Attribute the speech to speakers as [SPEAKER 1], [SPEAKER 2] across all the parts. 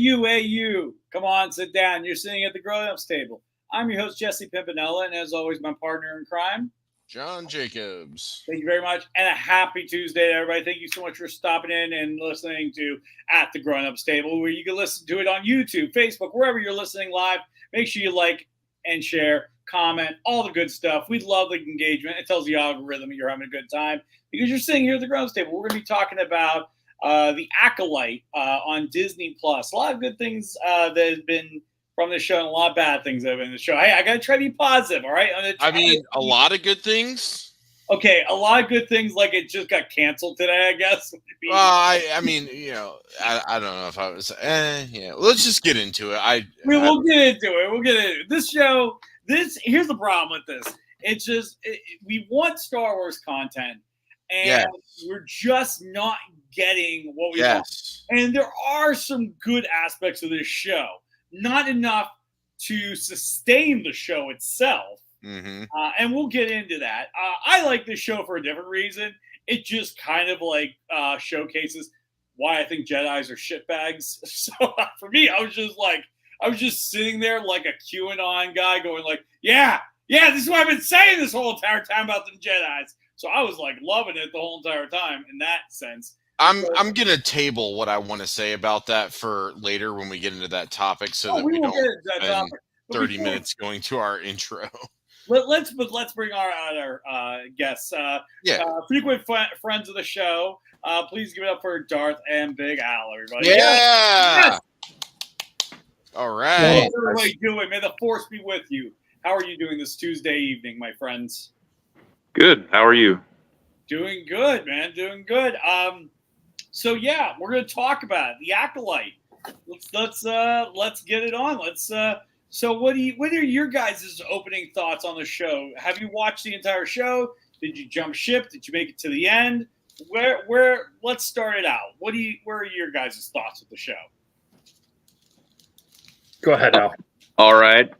[SPEAKER 1] you. Come on, sit down. You're sitting at the grown-ups table. I'm your host, Jesse Pimpinella, and as always, my partner in crime,
[SPEAKER 2] John Jacobs.
[SPEAKER 1] Thank you very much, and a happy Tuesday to everybody. Thank you so much for stopping in and listening to At the Grown-Ups Table, where you can listen to it on YouTube, Facebook, wherever you're listening live. Make sure you like and share, comment, all the good stuff. We love the engagement. It tells the algorithm you're having a good time because you're sitting here at the Grown-Ups Table. We're going to be talking about the Acolyte on Disney+. A lot of good things that have been from the show and a lot of bad things that have been in the show. Hey, I got to try to be positive, all right?
[SPEAKER 2] A lot of good things.
[SPEAKER 1] Okay, a lot of good things, like it just got canceled today, I guess.
[SPEAKER 2] I don't know if I was. Let's just get into it.
[SPEAKER 1] We'll get into it. We'll get into it. This show. Here's the problem with this. It's just we want Star Wars content, and we're just not getting what we want. And there are some good aspects of this show, not enough to sustain the show itself.
[SPEAKER 2] Mm-hmm.
[SPEAKER 1] And we'll get into that. I like this show for a different reason. It just kind of like showcases why I think Jedis are shitbags. So for me, I was just sitting there like a QAnon guy going like, yeah, this is what I've been saying this whole entire time about them Jedis. So I was like loving it the whole entire time in that sense.
[SPEAKER 2] I'm gonna table what I want to say about that for later when we get into that topic, so that we don't spend 30 minutes going to our intro.
[SPEAKER 1] Let's bring our guests. Frequent friends of the show. Please give it up for Darth and Big Al, everybody.
[SPEAKER 2] Yeah. Yes. All right.
[SPEAKER 1] How's everybody doing? May the force be with you. How are you doing this Tuesday evening, my friends?
[SPEAKER 3] Good. How are you?
[SPEAKER 1] Doing good, man. Doing good. So yeah, we're gonna talk about it, the Acolyte. Let's get it on. So what are your guys' opening thoughts on the show? Have you watched the entire show? Did you jump ship? Did you make it to the end? Let's start it out. Where are your guys' thoughts of the show?
[SPEAKER 3] Go ahead, Al. All right.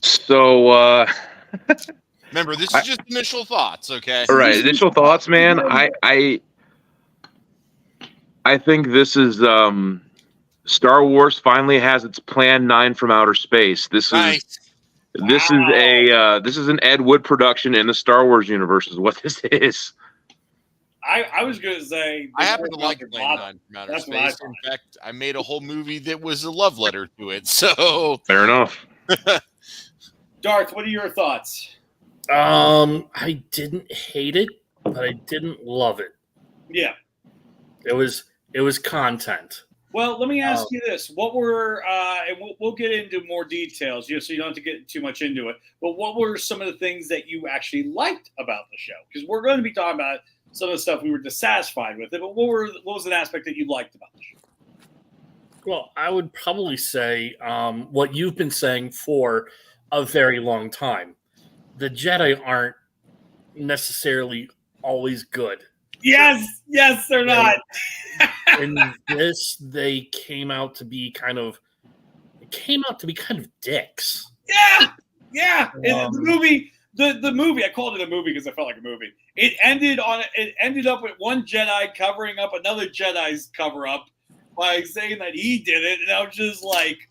[SPEAKER 3] So
[SPEAKER 2] remember, this is just initial thoughts, okay?
[SPEAKER 3] All right, initial thoughts, man. I think this is Star Wars finally has its Plan 9 from outer space. This is an Ed Wood production in the Star Wars universe is what this is.
[SPEAKER 1] I was going to say
[SPEAKER 2] I happen to like Plan 9 from outer space. In fact, I made a whole movie that was a love letter to it. So
[SPEAKER 3] fair enough.
[SPEAKER 1] Darth, what are your thoughts?
[SPEAKER 4] I didn't hate it, but I didn't love it.
[SPEAKER 1] Yeah.
[SPEAKER 4] It was content.
[SPEAKER 1] Well, let me ask you this: what were, and we'll get into more details, so you don't have to get too much into it. But what were some of the things that you actually liked about the show? Because we're going to be talking about some of the stuff we were dissatisfied with it. But what was an aspect that you liked about the show?
[SPEAKER 4] Well, I would probably say what you've been saying for a very long time: the Jedi aren't necessarily always good.
[SPEAKER 1] Yes, they're not.
[SPEAKER 4] In this, they came out to be kind of dicks.
[SPEAKER 1] Yeah. The movie. I called it a movie because I felt like a movie. It ended up with one Jedi covering up another Jedi's cover up by saying that he did it, and I was just like,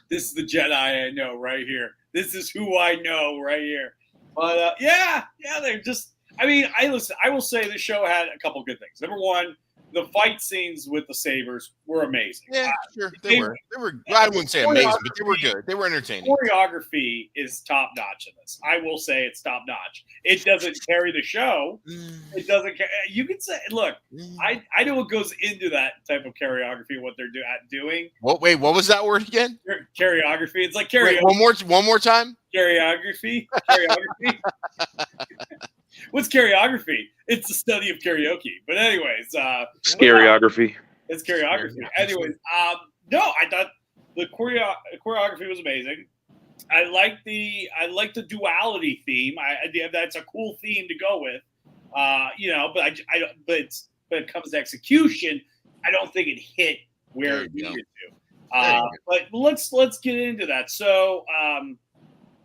[SPEAKER 1] "This is the Jedi I know right here. This is who I know right here." But they're just. I mean, I will say the show had a couple good things. Number one, the fight scenes with the sabers were amazing.
[SPEAKER 2] Yeah, sure. They were. I wouldn't say amazing, but they were good. They were entertaining.
[SPEAKER 1] Choreography is top notch in this. I will say it's top notch. It doesn't carry the show. It doesn't. You can say, look, I know what goes into that type of choreography. What they're doing.
[SPEAKER 2] What was that word again?
[SPEAKER 1] Choreography. It's like karaoke.
[SPEAKER 2] Wait, one more time.
[SPEAKER 1] Choreography. What's choreography? It's the study of karaoke. But anyways,
[SPEAKER 3] choreography.
[SPEAKER 1] It's choreography. Anyways, no, I thought the choreography was amazing. I like the duality theme. That's a cool theme to go with. But it comes to execution, I don't think it hit where it needed to. But let's get into that. So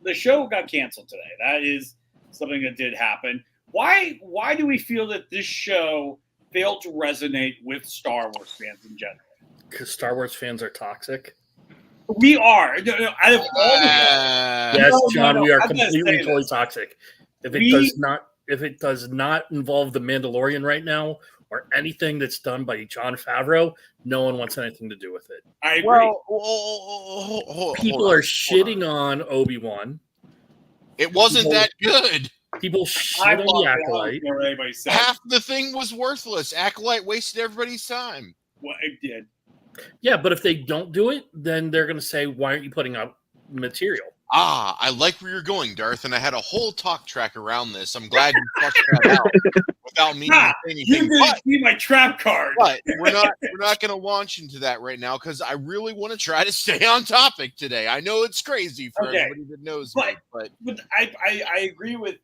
[SPEAKER 1] the show got canceled today. That is something that did happen. Why do we feel that this show failed to resonate with Star Wars fans in general?
[SPEAKER 4] because Star Wars fans are toxic?
[SPEAKER 1] We are. Out of all
[SPEAKER 4] yes, John, we are completely totally toxic. If it does not involve the Mandalorian right now or anything that's done by Jon Favreau, no one wants anything to do with it.
[SPEAKER 1] I agree.
[SPEAKER 4] Well, people are shitting on Obi-Wan.
[SPEAKER 2] It wasn't that good.
[SPEAKER 4] People shit on the Acolyte.
[SPEAKER 2] Half the thing was worthless. Acolyte wasted everybody's time.
[SPEAKER 1] Well, it did.
[SPEAKER 2] Yeah, but if they don't do it, then they're going to say, why aren't you putting out material?
[SPEAKER 3] Ah, I like where you're going, Darth, and I had a whole talk track around this. I'm glad you talked that out without me saying anything.
[SPEAKER 1] You didn't see my trap card.
[SPEAKER 3] But we're not going to launch into that right now because I really want to try to stay on topic today. I know it's crazy for everybody that knows me, but
[SPEAKER 1] I agree with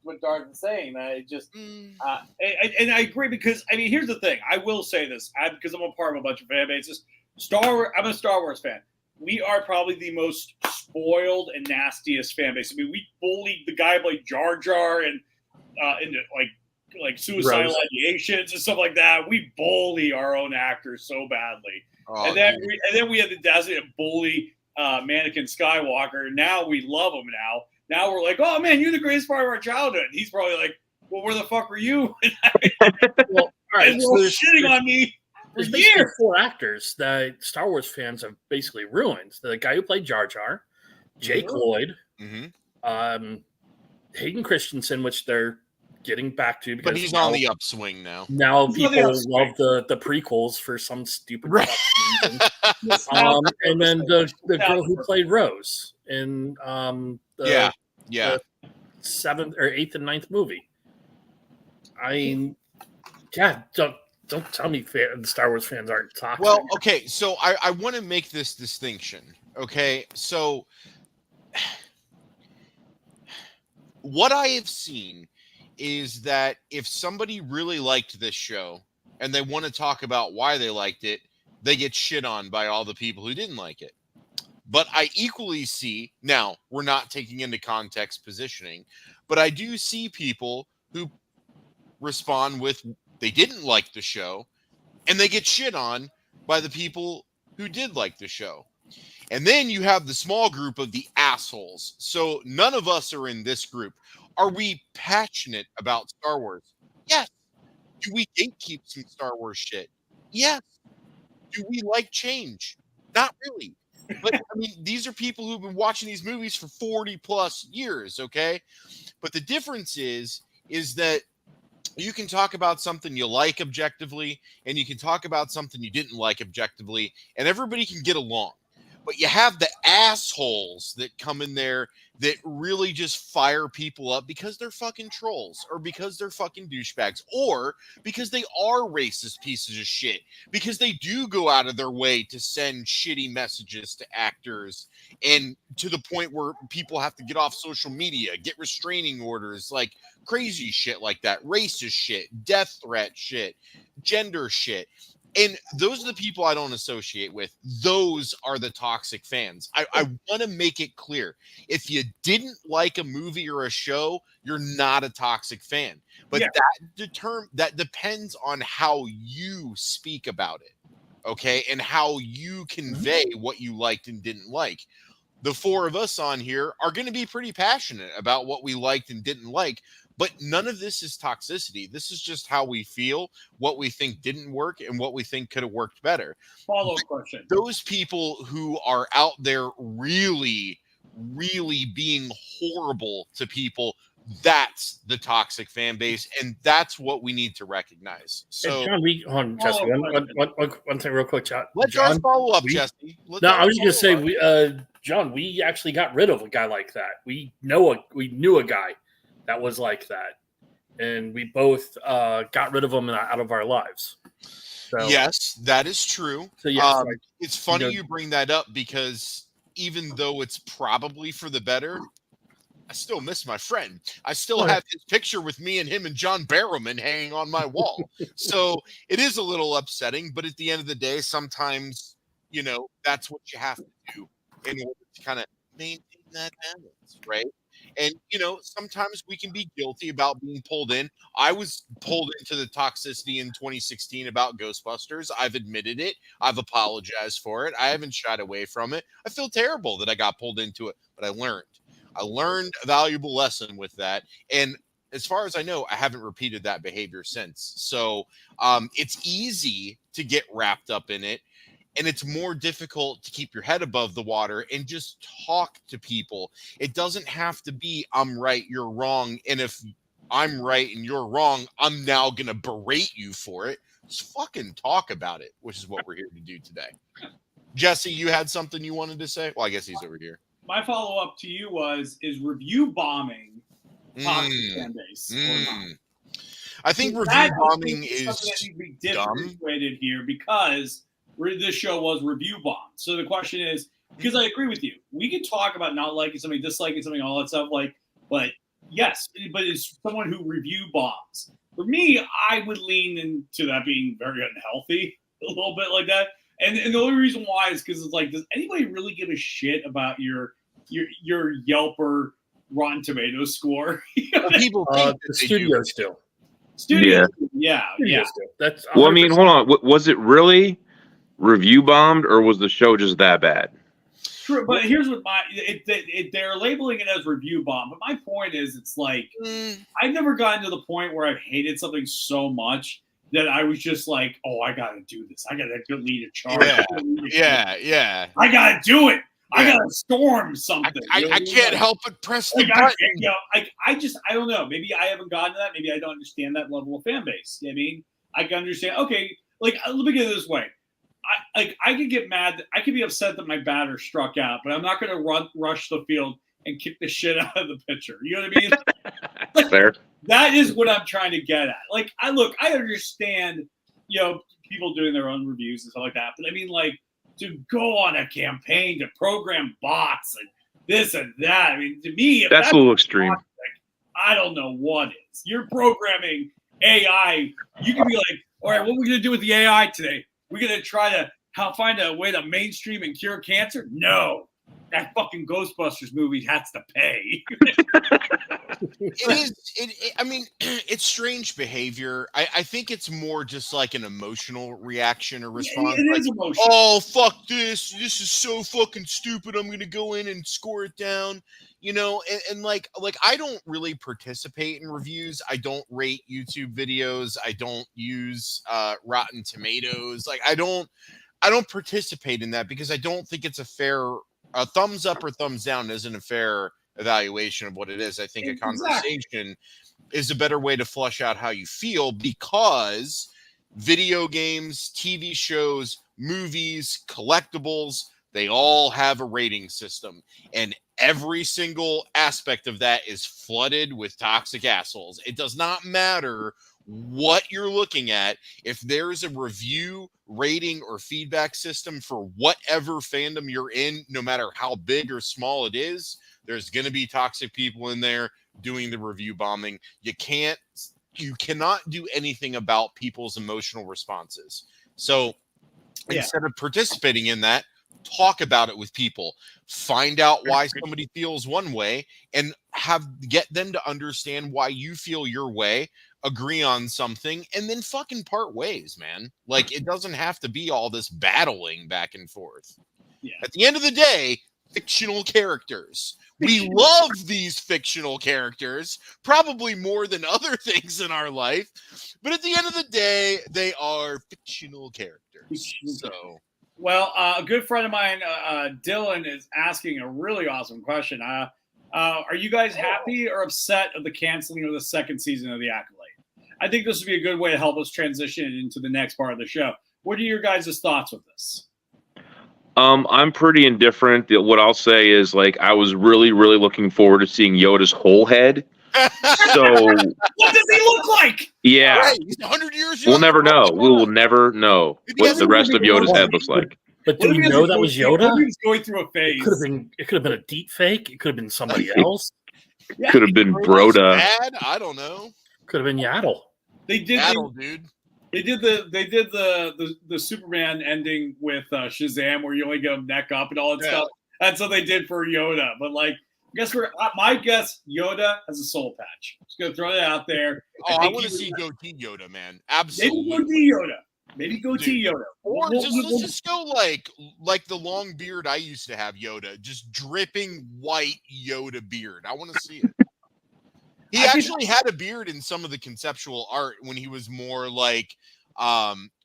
[SPEAKER 1] what Darth is saying. I just and I agree because I mean here's the thing. I will say this because I'm a part of a bunch of fan bases. I'm a Star Wars fan. We are probably the most spoiled and nastiest fan base. I mean, we bullied the guy like Jar Jar and into like suicidal ideations and stuff like that. We bully our own actors so badly, and then we had the audacity to bully Anakin Skywalker. Now we love him. Now we're like, oh man, you're the greatest part of our childhood. He's probably like, well, where the fuck were you?
[SPEAKER 4] Well, all right,
[SPEAKER 1] so shitting on me.
[SPEAKER 4] There's basically 4 actors that Star Wars fans have basically ruined. The guy who played Jar Jar, Jake Lloyd, Hayden Christensen, which they're getting back to because
[SPEAKER 3] but he's on the upswing now.
[SPEAKER 4] Now people love the prequels for some stupid reason. And then the girl who played Rose in the 7th or 8th and 9th movie. I mean, yeah, don't tell me the Star Wars fans aren't toxic.
[SPEAKER 3] Well, okay, so I want to make this distinction. Okay, so what I have seen is that if somebody really liked this show and they want to talk about why they liked it, they get shit on by all the people who didn't like it. But I equally see, now we're not taking into context positioning, but I do see people who respond with they didn't like the show and they get shit on by the people who did like the show. And then you have the small group of the assholes. So none of us are in this group. Are we passionate about Star Wars? Yes. Do we gatekeep some Star Wars shit? Yes. Do we like change? Not really. But I mean, these are people who've been watching these movies for 40 plus years, okay? But the difference is that you can talk about something you like objectively, and you can talk about something you didn't like objectively, and everybody can get along. But you have the assholes that come in there that really just fire people up because they're fucking trolls or because they're fucking douchebags or because they are racist pieces of shit, because they do go out of their way to send shitty messages to actors and to the point where people have to get off social media, get restraining orders, like crazy shit like that, racist shit, death threat shit, gender shit. And those are the people I don't associate with. Those are the toxic fans. I want to make it clear. If you didn't like a movie or a show, you're not a toxic fan. But that depends on how you speak about it, okay? And how you convey what you liked and didn't like. The 4 of us on here are going to be pretty passionate about what we liked and didn't like. But none of this is toxicity. This is just how we feel, what we think didn't work, and what we think could have worked better.
[SPEAKER 1] Follow-up question.
[SPEAKER 3] Those people who are out there really, really being horrible to people, that's the toxic fan base, and that's what we need to recognize. So,
[SPEAKER 4] John, Jesse, one thing real quick, John.
[SPEAKER 3] Let John follow up, Jesse.
[SPEAKER 4] I was just going to say, John, we actually got rid of a guy like that. We knew a guy that was like that, and we both got rid of him out of our lives. So,
[SPEAKER 3] yes, that is true.
[SPEAKER 4] So yes,
[SPEAKER 3] it's funny you bring that up because even though it's probably for the better, I still miss my friend. I still have his picture with me and him and John Barrowman hanging on my wall. So it is a little upsetting, but at the end of the day, sometimes, that's what you have to do in order to kind of maintain that balance, right? And, sometimes we can be guilty about being pulled in. I was pulled into the toxicity in 2016 about Ghostbusters. I've admitted it. I've apologized for it. I haven't shied away from it. I feel terrible that I got pulled into it, but I learned. I learned a valuable lesson with that. And as far as I know, I haven't repeated that behavior since. So it's easy to get wrapped up in it. And it's more difficult to keep your head above the water and just talk to people. It doesn't have to be, I'm right, you're wrong. And if I'm right and you're wrong, I'm now going to berate you for it. Just fucking talk about it, which is what we're here to do today. Jesse, you had something you wanted to say? Well, I guess he's over here.
[SPEAKER 1] My follow-up to you is review bombing toxic fan base or not?
[SPEAKER 3] I think review bombing is
[SPEAKER 1] something that needs to be differentiated here because this show was review bombed. So the question is, because I agree with you, we can talk about not liking something, disliking something, all that stuff. But it's someone who review bombs. For me, I would lean into that being very unhealthy, a little bit like that. And the only reason why is because it's like, does anybody really give a shit about your Yelp or Rotten Tomatoes score?
[SPEAKER 3] People think
[SPEAKER 4] the studios do.
[SPEAKER 1] Studios,
[SPEAKER 4] yeah. That's
[SPEAKER 5] well, I mean, hold on. Was it really review bombed, or was the show just that bad?
[SPEAKER 1] True, but here's what they're labeling it as review bomb. But my point is, it's like I've never gotten to the point where I've hated something so much that I was just like, oh, I got to do this. I got to lead a charge.
[SPEAKER 3] Yeah.
[SPEAKER 1] I got to do it. I got to storm something.
[SPEAKER 3] I can't help but press the button.
[SPEAKER 1] I don't know. Maybe I haven't gotten to that. Maybe I don't understand that level of fan base. I mean, I can understand. Okay, like let me get it this way. I could get mad. I could be upset that my batter struck out, but I'm not going to rush the field and kick the shit out of the pitcher. You know what I mean?
[SPEAKER 5] Fair.
[SPEAKER 1] That is what I'm trying to get at. Like, I understand, people doing their own reviews and stuff like that. But I mean, like, to go on a campaign to program bots and this and that. I mean, to me,
[SPEAKER 5] that's a little extreme.
[SPEAKER 1] I don't know what is. You're programming AI. You can be like, all right, what are we going to do with the AI today? We're going to try to find a way to mainstream and cure cancer? No. That fucking Ghostbusters movie has to pay.
[SPEAKER 3] It's strange behavior. I think it's more just like an emotional reaction or response.
[SPEAKER 1] It is emotional.
[SPEAKER 3] Oh, fuck this. This is so fucking stupid. I'm going to go in and score it down. And like I don't really participate in reviews. I don't rate YouTube videos. I don't use Rotten Tomatoes. Like I don't participate in that because I don't think it's a thumbs up or thumbs down isn't a fair evaluation of what it is. I think a conversation is a better way to flush out how you feel because video games, TV shows, movies, collectibles, they all have a rating system. And every single aspect of that is flooded with toxic assholes. It does not matter what you're looking at. If there's a review, rating, or feedback system for whatever fandom you're in, no matter how big or small it is, there's going to be toxic people in there doing the review bombing. You cannot do anything about people's emotional responses. So instead of participating in that, talk about it with people, find out why somebody feels one way and get them to understand why you feel your way, agree on something, and then fucking part ways, man. Like it doesn't have to be all this battling back and forth. Yeah. At the end of the day, fictional characters. We love these fictional characters, probably more than other things in our life. But at the end of the day, they are fictional characters. So,
[SPEAKER 1] well, a good friend of mine, Dylan, is asking a really awesome question. Are you guys happy or upset of the canceling of the second season of The Acolyte? I think this would be a good way to help us transition into the next part of the show. What are your guys' thoughts with this?
[SPEAKER 5] I'm pretty indifferent. What I'll say is, like, I was really, really looking forward to seeing Yoda's whole head. So,
[SPEAKER 1] what does he look like?
[SPEAKER 5] Yeah,
[SPEAKER 3] right, he's 100 years.
[SPEAKER 5] We'll never know. We will never know what the rest of Yoda's head looks like.
[SPEAKER 4] But do we know that was Yoda?
[SPEAKER 1] He was going through a phase.
[SPEAKER 4] It could have been a deep fake. It could have been somebody else.
[SPEAKER 5] Could have been Broda.
[SPEAKER 3] I don't know.
[SPEAKER 4] Could have been Yaddle.
[SPEAKER 1] They did
[SPEAKER 3] Yaddle, dude.
[SPEAKER 1] They did the Superman ending with Shazam, where you only get him neck up and all that stuff. That's what they did for Yoda. But like, Guess where? My guess, Yoda has a soul patch. Just gonna throw that out there.
[SPEAKER 3] I want to see goatee Yoda, man. Absolutely.
[SPEAKER 1] Maybe goatee Yoda. Maybe goatee Yoda.
[SPEAKER 3] Or let's just go like the long beard I used to have Yoda, just dripping white Yoda beard. I want to see it. He actually had a beard in some of the conceptual art when he was more like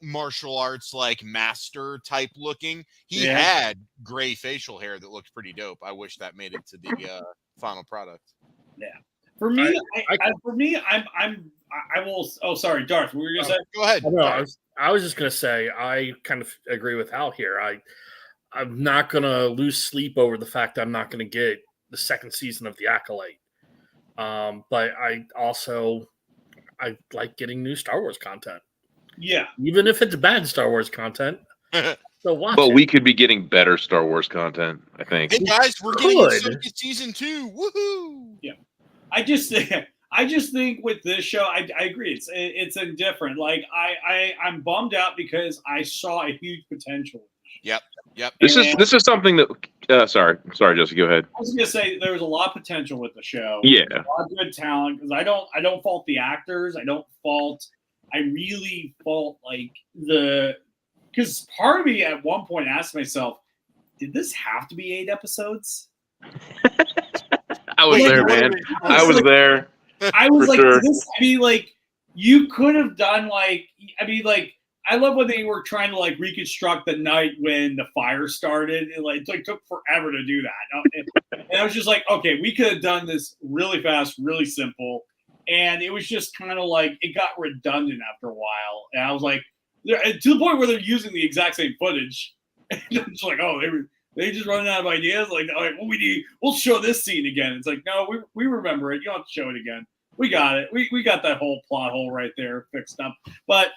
[SPEAKER 3] martial arts like master type looking. He had gray facial hair that looked pretty dope. I wish that made it to the final product.
[SPEAKER 1] Yeah. For me, I will. Oh, sorry, Darth. What were you gonna say?
[SPEAKER 3] Go ahead.
[SPEAKER 4] No, I was just gonna say I kind of agree with Hal here. I'm not gonna lose sleep over the fact I'm not gonna get the second season of The Acolyte. But I like getting new Star Wars content.
[SPEAKER 1] Yeah,
[SPEAKER 4] even if it's bad Star Wars content. So watch
[SPEAKER 5] but
[SPEAKER 4] it.
[SPEAKER 5] we could be getting better Star Wars content, I think.
[SPEAKER 3] Hey guys, we're getting season 2. Woohoo!
[SPEAKER 1] Yeah, I just think with this show, I agree. It's indifferent. Like I'm bummed out because I saw a huge potential.
[SPEAKER 3] Yep.
[SPEAKER 5] This is something that. Sorry, Jesse. Go ahead.
[SPEAKER 1] I was gonna say there was a lot of potential with the show.
[SPEAKER 5] Yeah,
[SPEAKER 1] a lot of good talent. Because I don't fault the actors. I really fault because part of me at one point asked myself, did this have to be 8 episodes?
[SPEAKER 5] I was there, man. I was there.
[SPEAKER 1] I was like,
[SPEAKER 5] sure.
[SPEAKER 1] You could have done I love when they were trying to reconstruct the night when the fire started. It took forever to do that. And I was just like, okay, we could have done this really fast, really simple. And it was just kind of it got redundant after a while. And I was like, to the point where they're using the exact same footage. And I'm just like, oh, they just running out of ideas. We'll show this scene again. It's like, no, we remember it. You don't have to show it again. We got it. We got that whole plot hole right there fixed up. But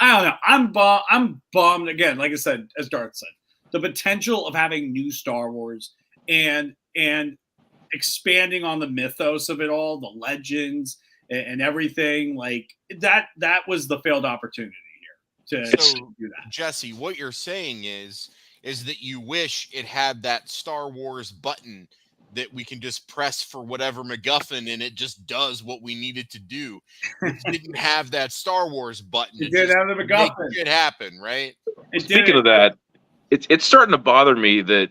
[SPEAKER 1] I don't know. I'm bummed again. Like I said, as Darth said, the potential of having new Star Wars and expanding on the mythos of it all, the legends and everything that was the failed opportunity here to do that.
[SPEAKER 3] Jesse, what you're saying is that you wish it had that Star Wars button that we can just press for whatever MacGuffin and it just does what we need it to do. It didn't have that Star Wars button.
[SPEAKER 1] It didn't have the MacGuffin.
[SPEAKER 3] Make it happen, right?
[SPEAKER 5] Speaking of that, it's starting to bother me that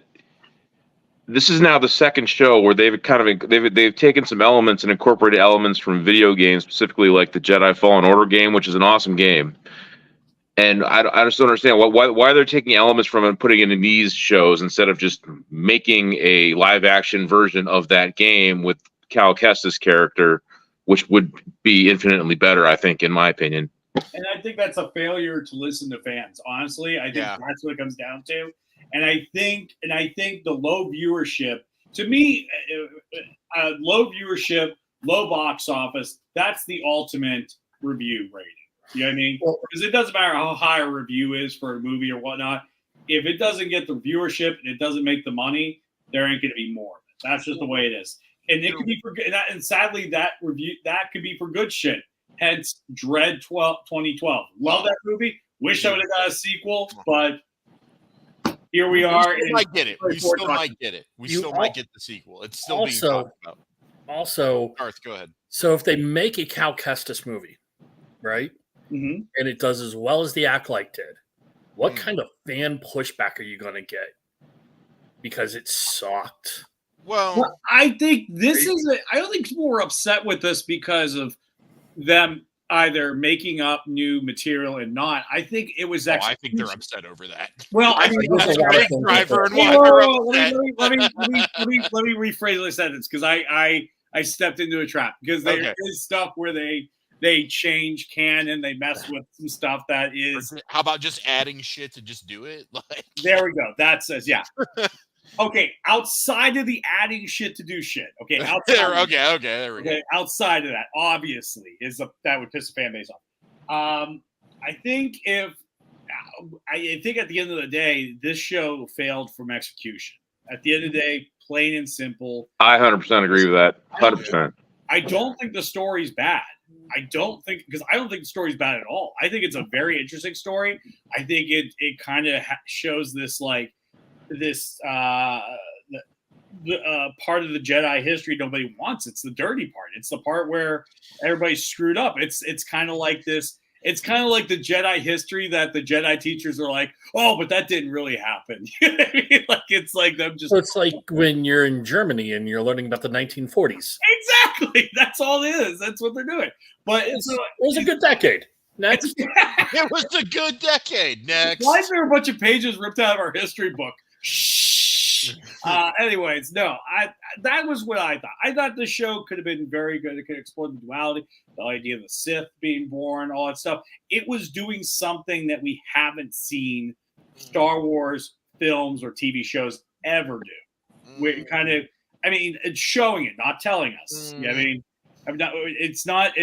[SPEAKER 5] this is now the second show where they've taken some elements and incorporated elements from video games, specifically like the Jedi Fallen Order game, which is an awesome game. And I just don't understand why they're taking elements from it and putting it in these shows instead of just making a live action version of that game with Cal Kestis' character, which would be infinitely better, I think, in my opinion.
[SPEAKER 1] And I think that's a failure to listen to fans. Honestly, I think that's what it comes down to. And I think the low viewership, to me, low viewership, low box office, that's the ultimate review rating. You know what I mean? Because it doesn't matter how high a review is for a movie or whatnot. If it doesn't get the viewership and it doesn't make the money, there ain't going to be more of it. That's just the way it is. And it could be for good. And sadly, that could be for good shit. Hence, Dread 2012. Love that movie. Wish I would have got a sequel, but here we are.
[SPEAKER 3] We still might get it. We still might get it. We still might get the sequel. It's still being talked about.
[SPEAKER 4] Also,
[SPEAKER 3] Darth, go ahead.
[SPEAKER 4] So if they make a Cal Kestis movie, right?
[SPEAKER 1] Mm-hmm.
[SPEAKER 4] And it does as well as The Acolyte did, what kind of fan pushback are you going to get? Because it sucked.
[SPEAKER 1] Well, I think I don't think people were upset with this because of them either making up new material and not. I think it was actually.
[SPEAKER 3] I think they're upset over that.
[SPEAKER 1] Well, I mean,
[SPEAKER 3] that's a great driver and why
[SPEAKER 1] let me rephrase the sentence because I stepped into a trap because there is stuff where they change canon, they mess with some stuff that is.
[SPEAKER 3] How about just adding shit to just do it?
[SPEAKER 1] There we go. That says Okay, outside of the adding shit to do shit. Okay, outside.
[SPEAKER 3] There we go.
[SPEAKER 1] Outside of that, obviously, that would piss the fan base off. I think at the end of the day, this show failed from execution. At the end of the day, plain and simple.
[SPEAKER 5] I 100% agree with that. 100%.
[SPEAKER 1] I don't think the story's bad. I don't think the story's bad at all. I think it's a very interesting story. I think it kind of shows this the part of the Jedi history nobody wants. It's the dirty part. It's the part where everybody's screwed up. It's kind of like this. It's kind of like the Jedi history that the Jedi teachers are like, oh, but that didn't really happen. You know what I mean? Like it's like them just.
[SPEAKER 4] So it's like when you're in Germany and you're learning about the 1940s.
[SPEAKER 1] Exactly. That's all it is. That's what they're doing. But
[SPEAKER 4] it was a good decade. Next.
[SPEAKER 3] It was a good decade. Next.
[SPEAKER 1] Why is there a bunch of pages ripped out of our history book? Shh. Anyways, no, that was what I thought. I thought the show could have been very good. It could explore the duality, the idea of the Sith being born, all that stuff. It was doing something that we haven't seen Star Wars films or TV shows ever do. We kind of, I mean, it's showing it, not telling us. You know what I mean, it's not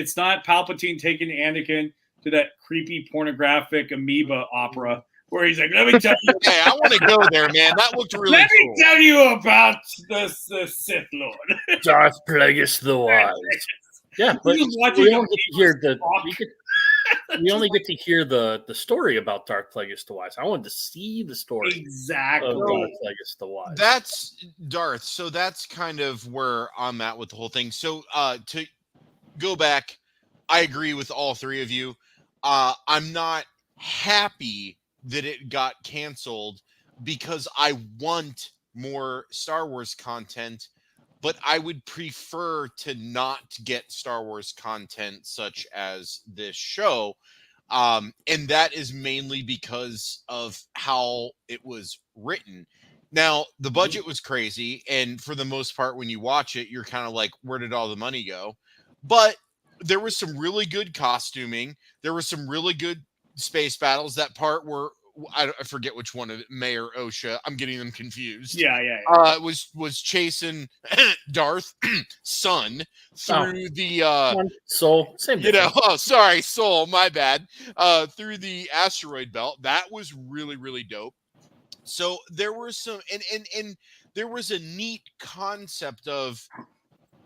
[SPEAKER 1] Palpatine taking Anakin to that creepy pornographic amoeba opera where he's like, let me tell you.
[SPEAKER 3] Hey, I want to go there, man. That looked really
[SPEAKER 1] Let
[SPEAKER 3] cool.
[SPEAKER 1] me tell you about the Sith Lord.
[SPEAKER 4] Darth Plagueis the Wise. Yeah, but we only get to hear we only get to hear the story about Darth Plagueis the Wise. I wanted to see the story
[SPEAKER 1] exactly
[SPEAKER 4] of Darth Plagueis the Wise.
[SPEAKER 3] That's Darth. So that's kind of where I'm at with the whole thing. So to go back, I agree with all three of you. I'm not happy that it got canceled because I want more Star Wars content, but I would prefer to not get Star Wars content such as this show. And that is mainly because of how it was written. Now, the budget was crazy, and for the most part, when you watch it, you're kind of like, where did all the money go? But there was some really good costuming. There was some really good space battles. That part where I forget which one of it, May or Osha. I'm getting them confused.
[SPEAKER 1] Yeah.
[SPEAKER 3] Was chasing Darth son through the
[SPEAKER 4] Soul. Same difference.
[SPEAKER 3] Soul. My bad. Through the asteroid belt. That was really, really dope. So there were some, and there was a neat concept of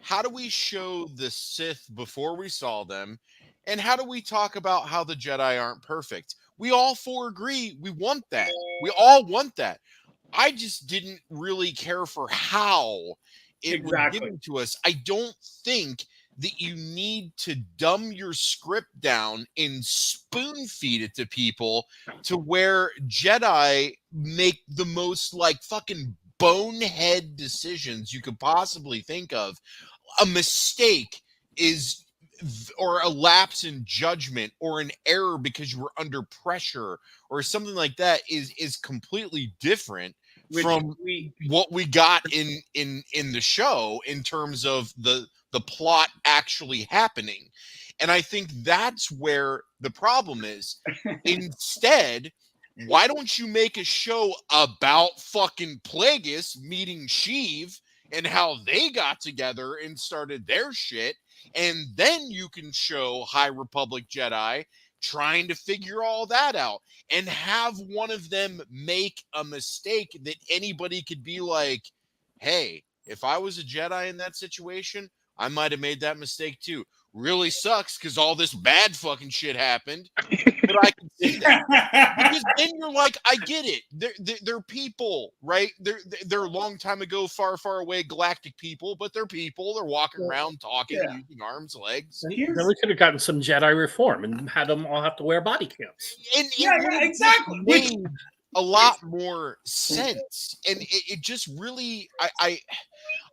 [SPEAKER 3] how do we show the Sith before we saw them, and how do we talk about how the Jedi aren't perfect? We all four agree we want that. We all want that. I just didn't really care for how it was given to us. I don't think that you need to dumb your script down and spoon feed it to people to where Jedi make the most like fucking bonehead decisions you could possibly think of. A mistake is, or a lapse in judgment, or an error because you were under pressure or something like that is completely different from what we got in the show in terms of the plot actually happening. And I think that's where the problem is. Instead, why don't you make a show about fucking Plagueis meeting Sheev and how they got together and started their shit, and then you can show High Republic Jedi trying to figure all that out and have one of them make a mistake that anybody could be like, hey, if I was a Jedi in that situation, I might have made that mistake too. Really sucks because all this bad fucking shit happened. But I can see that. Because then you're like, I get it. They're people, right? They're a long time ago, far, far away galactic people, but they're people. They're walking around talking, using arms, legs.
[SPEAKER 4] Then we could have gotten some Jedi reform and had them all have to wear body cams.
[SPEAKER 3] And
[SPEAKER 1] exactly.
[SPEAKER 3] Made a lot more sense. And it just really,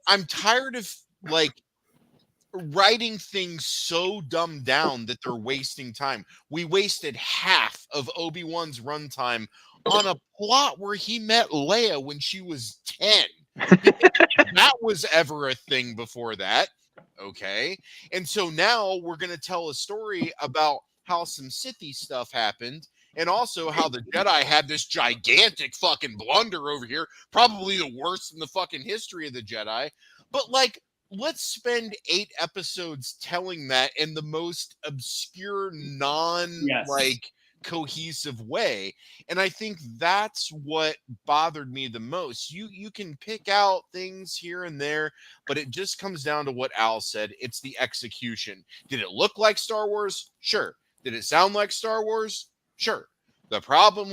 [SPEAKER 3] I'm tired of like writing things so dumbed down that they're wasting time. We wasted half of Obi-Wan's runtime on a plot where he met Leia when she was 10. That was ever a thing before that. Okay. And so now we're going to tell a story about how some Sithy stuff happened, and also how the Jedi had this gigantic fucking blunder over here, probably the worst in the fucking history of the Jedi. But like, let's spend 8 episodes telling that in the most obscure, cohesive way. And I think that's what bothered me the most. You can pick out things here and there, but it just comes down to what Al said. It's the execution. Did it look like Star Wars? Sure. Did it sound like Star Wars? Sure. The problem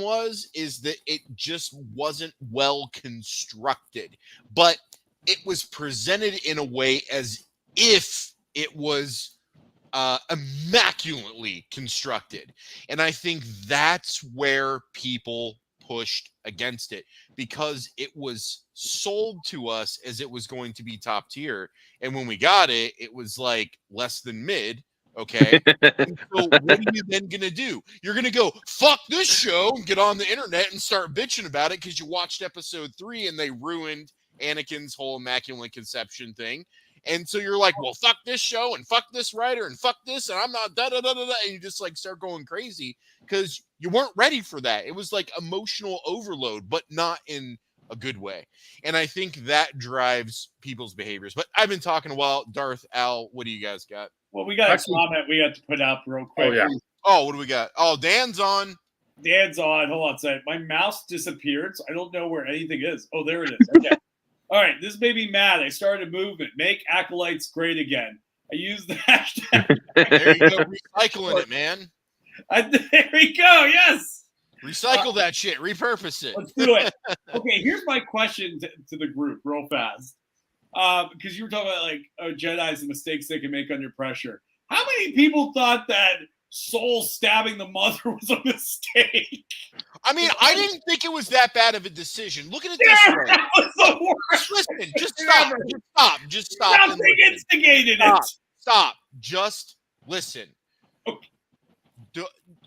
[SPEAKER 3] is that it just wasn't well constructed. But it was presented in a way as if it was immaculately constructed. And I think that's where people pushed against it, because it was sold to us as it was going to be top tier. And when we got it, it was like less than mid. Okay. So what are you then going to do? You're going to go, fuck this show, and get on the internet and start bitching about it because you watched episode 3 and they ruined Anakin's whole immaculate conception thing. And so you're like, well, fuck this show and fuck this writer and fuck this, and I'm not da-da-da-da-da. And you just like start going crazy because you weren't ready for that. It was like emotional overload, but not in a good way. And I think that drives people's behaviors. But I've been talking a while. Darth, Al, what do you guys got?
[SPEAKER 1] Well, we got a comment we got to put up real quick.
[SPEAKER 4] Oh, yeah.
[SPEAKER 3] Oh, what do we got? Oh, Dan's on.
[SPEAKER 1] Dan's on. Hold on a second. My mouse disappeared, so I don't know where anything is. Oh, there it is. Okay. All right. This made me mad. I started a movement. Make Acolytes great again. I used the hashtag.
[SPEAKER 3] There you go. Recycling it, man.
[SPEAKER 1] There we go. Yes.
[SPEAKER 3] Recycle that shit. Repurpose it.
[SPEAKER 1] Let's do it. Okay. Here's my question to the group real fast. Because you were talking about like Jedi's and mistakes they can make under pressure. How many people thought that Soul stabbing the mother was a mistake?
[SPEAKER 3] I mean, I didn't think it was that bad of a decision. Look at it this way.
[SPEAKER 1] That was the worst.
[SPEAKER 3] Listen, just stop. Just stop.
[SPEAKER 1] Nothing instigated it.
[SPEAKER 3] Stop. Just listen.
[SPEAKER 1] Okay.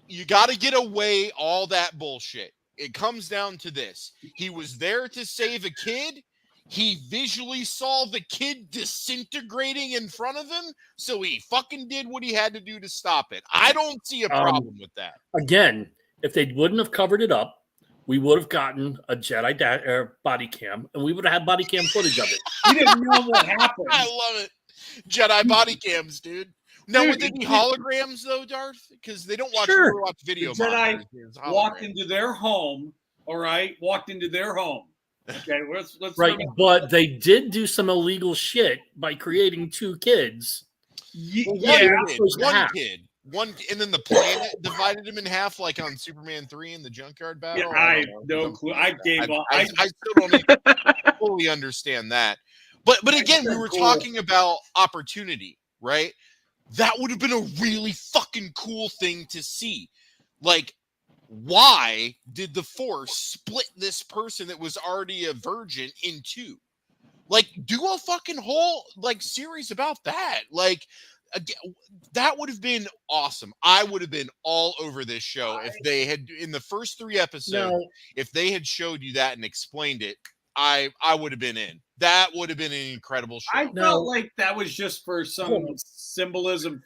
[SPEAKER 3] You got to get away all that bullshit. It comes down to this. He was there to save a kid. He visually saw the kid disintegrating in front of him, so he fucking did what he had to do to stop it. I don't see a problem with that.
[SPEAKER 4] Again, if they wouldn't have covered it up, we would have gotten a Jedi body cam, and we would have had body cam footage of it.
[SPEAKER 1] You didn't know what happened.
[SPEAKER 3] I love it. Jedi body cams, dude. Now, would they be holograms, though, Darth? Because they don't watch video.
[SPEAKER 1] The Jedi walked into their home, all right? Walked into their home. Okay, let's
[SPEAKER 4] right, but they did do some illegal shit by creating 2 kids.
[SPEAKER 3] One kid. And then the planet divided him in half, like on Superman 3 in the junkyard battle.
[SPEAKER 1] Yeah, I have no clue. I gave up.
[SPEAKER 3] I still don't even fully understand that. But again, we were talking about opportunity, right? That would have been a really fucking cool thing to see. Like, why did the Force split this person that was already a virgin in 2? Like, do a fucking whole like series about that. Like, that would have been awesome. I would have been all over this show if they had, in the first 3 episodes, if they had showed you that and explained it. I would have been in. That would have been an incredible show.
[SPEAKER 1] I felt like that was just for some symbolism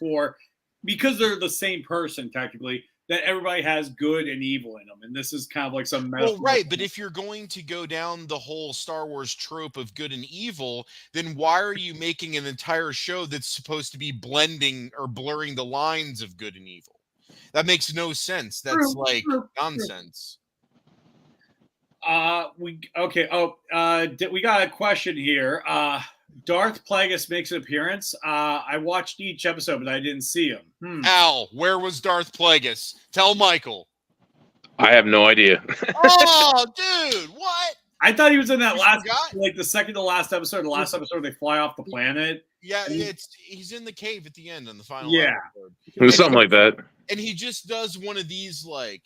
[SPEAKER 1] because they're the same person technically, that everybody has good and evil in them. And this is kind of like some metaphor.
[SPEAKER 3] Well, right, but if you're going to go down the whole Star Wars trope of good and evil, then why are you making an entire show that's supposed to be blending or blurring the lines of good and evil? That makes no sense. That's nonsense.
[SPEAKER 1] We got a question here. Darth Plagueis makes an appearance. I watched each episode, but I didn't see him.
[SPEAKER 3] Al, where was Darth Plagueis? Tell Michael.
[SPEAKER 5] I have no idea.
[SPEAKER 3] Oh, dude, what?
[SPEAKER 1] I thought he was in that the second to last episode. The last episode, they fly off the planet.
[SPEAKER 3] Yeah, he's in the cave at the end on the final episode.
[SPEAKER 5] It was something like that.
[SPEAKER 3] And he just does one of these, like...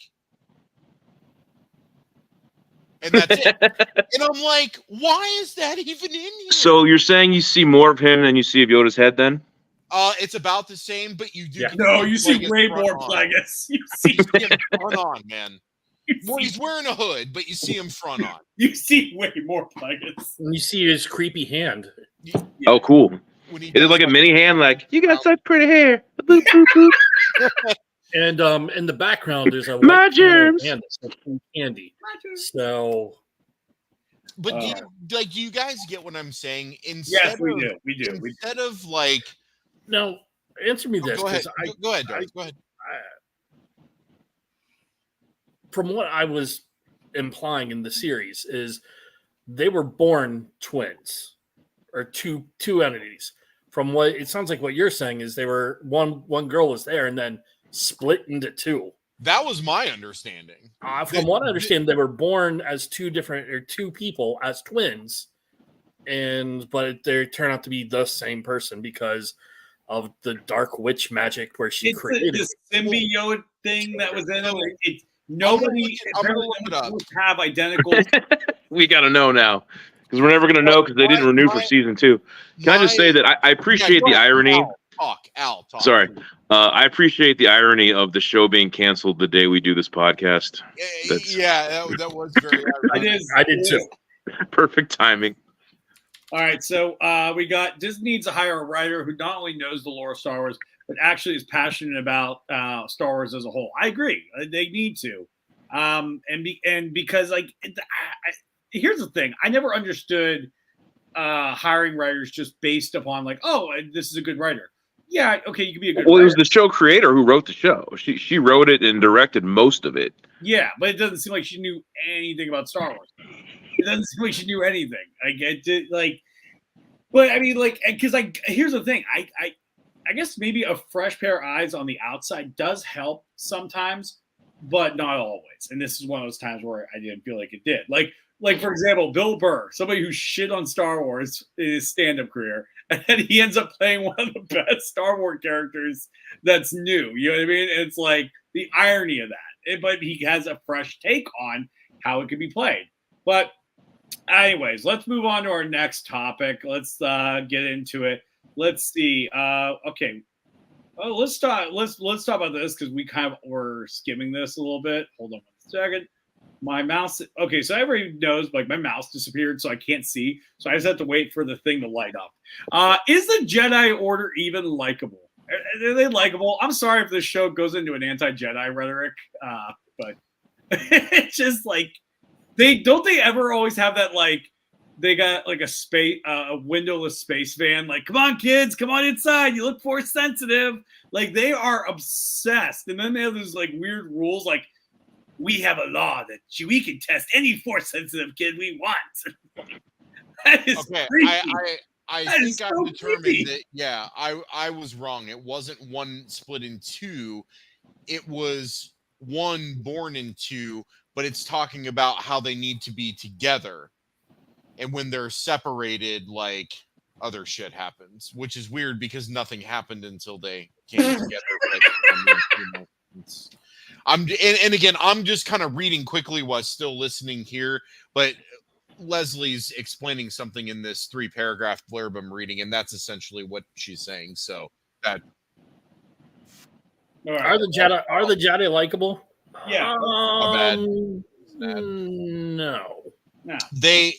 [SPEAKER 3] And that's it. And I'm like, why is that even in here?
[SPEAKER 5] So you're saying you see more of him than you see of Yoda's head then?
[SPEAKER 3] It's about the same, but you do.
[SPEAKER 1] Yeah. No, you see way more Plagueis. You see
[SPEAKER 3] him front on, man. He's wearing a hood, but you see him front on.
[SPEAKER 1] You see way more Plagueis.
[SPEAKER 4] And you see his creepy hand.
[SPEAKER 5] Yeah. Oh, cool. It is like a mini hand, like, you got such pretty hair. Boop, boop, boop.
[SPEAKER 4] And in the background, there's a
[SPEAKER 5] my germs
[SPEAKER 4] candy. So,
[SPEAKER 3] but do you guys get what I'm saying?
[SPEAKER 1] Yes, we do. We do.
[SPEAKER 3] Instead of like,
[SPEAKER 4] no, answer me this.
[SPEAKER 3] Go ahead. Go ahead, Darth. Go ahead.
[SPEAKER 4] From what I was implying in the series is they were born twins or two entities. From what it sounds like, what you're saying is they were one girl was there and then split into 2.
[SPEAKER 3] That was my understanding.
[SPEAKER 4] From what I understand, they were born as 2 people as twins, but they turn out to be the same person because of the dark witch magic where she created
[SPEAKER 1] this symbiote thing that was in it. Nobody have identical.
[SPEAKER 5] We got to know now because we're never going to know because they didn't renew for season 2. Can I just say that I appreciate the irony?
[SPEAKER 3] Al, talk.
[SPEAKER 5] Sorry. I appreciate the irony of the show being canceled the day we do this podcast.
[SPEAKER 3] That was very ironic.
[SPEAKER 4] I did too.
[SPEAKER 5] Perfect timing.
[SPEAKER 1] All right, so we got Disney needs to hire a writer who not only knows the lore of Star Wars, but actually is passionate about Star Wars as a whole. I agree; they need to, because here's the thing: I never understood hiring writers just based upon this is a good writer. Yeah, okay, you can be a good.
[SPEAKER 5] Well, it was the show creator who wrote the show. She wrote it and directed most of it.
[SPEAKER 1] Yeah, but it doesn't seem like she knew anything about Star Wars. It doesn't seem like she knew anything. But I mean, because here's the thing. I guess maybe a fresh pair of eyes on the outside does help sometimes, but not always. And this is one of those times where I didn't feel like it did. Like for example, Bill Burr, somebody who shit on Star Wars in his stand-up career, and he ends up playing one of the best Star Wars characters that's new. You know what I mean? It's like the irony of that. But he has a fresh take on how it could be played. But anyways, let's move on to our next topic. Let's get into it. Let's see. Okay. Well, let's talk about this because we kind of were skimming this a little bit. Hold on 1 second. My mouse. Okay, so everybody knows my mouse disappeared, so I can't see. So I just have to wait for the thing to light up. Is the Jedi Order even likable? Are they likable? I'm sorry if this show goes into an anti-Jedi rhetoric, but it's just they ever always have that they got a windowless space van, come on kids, come on inside, you look force sensitive. They are obsessed, and then they have these weird rules we have a law that we can test any force sensitive kid we want. That is creepy.
[SPEAKER 3] I think I've determined that I was wrong. It wasn't one split in two, it was one born in two, but it's talking about how they need to be together. And when they're separated, other shit happens, which is weird because nothing happened until they came together. And again, I'm just kind of reading quickly while still listening here, but Leslie's explaining something in this 3-paragraph blurb I'm reading, and that's essentially what she's saying. So that
[SPEAKER 4] are the Jedi likable?
[SPEAKER 1] Yeah.
[SPEAKER 4] No.
[SPEAKER 3] They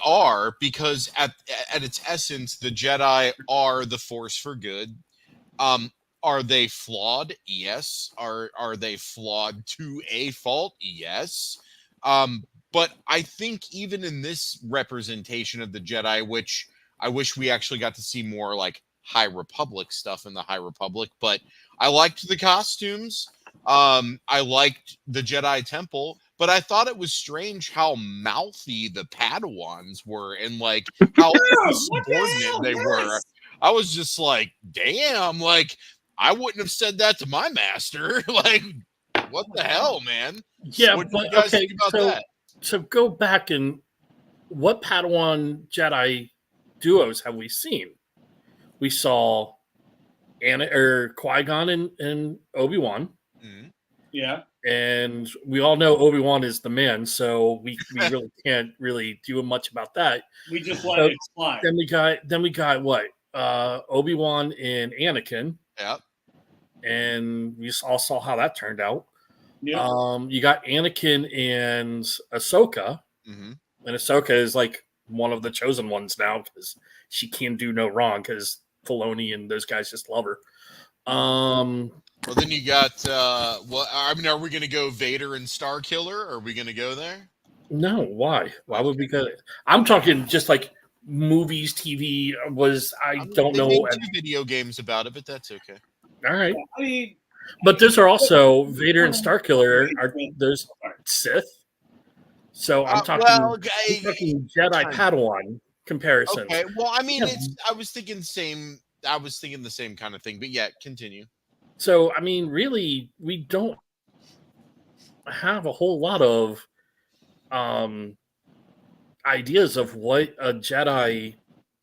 [SPEAKER 3] are, because at its essence, the Jedi are the Force for good. Are they flawed? Yes. Are they flawed to a fault? Yes. But I think even in this representation of the Jedi, which I wish we actually got to see more High Republic stuff in the High Republic, but I liked the costumes. I liked the Jedi Temple, but I thought it was strange how mouthy the Padawans were and how subordinate they were. I was just damn, I wouldn't have said that to my master. What the hell, man?
[SPEAKER 4] Yeah,
[SPEAKER 3] what do you guys think about that?
[SPEAKER 4] So go back and what Padawan Jedi duos have we seen? We saw Qui-Gon and Obi-Wan.
[SPEAKER 3] Mm-hmm.
[SPEAKER 1] Yeah.
[SPEAKER 4] And we all know Obi-Wan is the man, so we really can't really do much about that.
[SPEAKER 1] We just let it slide.
[SPEAKER 4] Then we got what? Obi-Wan and Anakin.
[SPEAKER 3] Yeah.
[SPEAKER 4] And we all saw how that turned out.
[SPEAKER 1] Yeah.
[SPEAKER 4] You got Anakin and Ahsoka.
[SPEAKER 3] Mm-hmm.
[SPEAKER 4] And Ahsoka is one of the chosen ones now because she can do no wrong because Filoni and those guys just love her.
[SPEAKER 3] Well, then you got are we going to go Vader and Starkiller? Are we going to go there?
[SPEAKER 4] No, why? Why would we go? I'm talking just movies, TV. Don't know.
[SPEAKER 3] They made 2 video games about it, but that's okay.
[SPEAKER 4] All right.
[SPEAKER 1] I mean,
[SPEAKER 4] but those are also Vader and Starkiller are those Sith. So I'm talking, Jedi Padawan comparison.
[SPEAKER 3] Okay. Well, I mean, I was thinking the same kind of thing, but yeah, continue.
[SPEAKER 4] So I mean, really, we don't have a whole lot of ideas of what a Jedi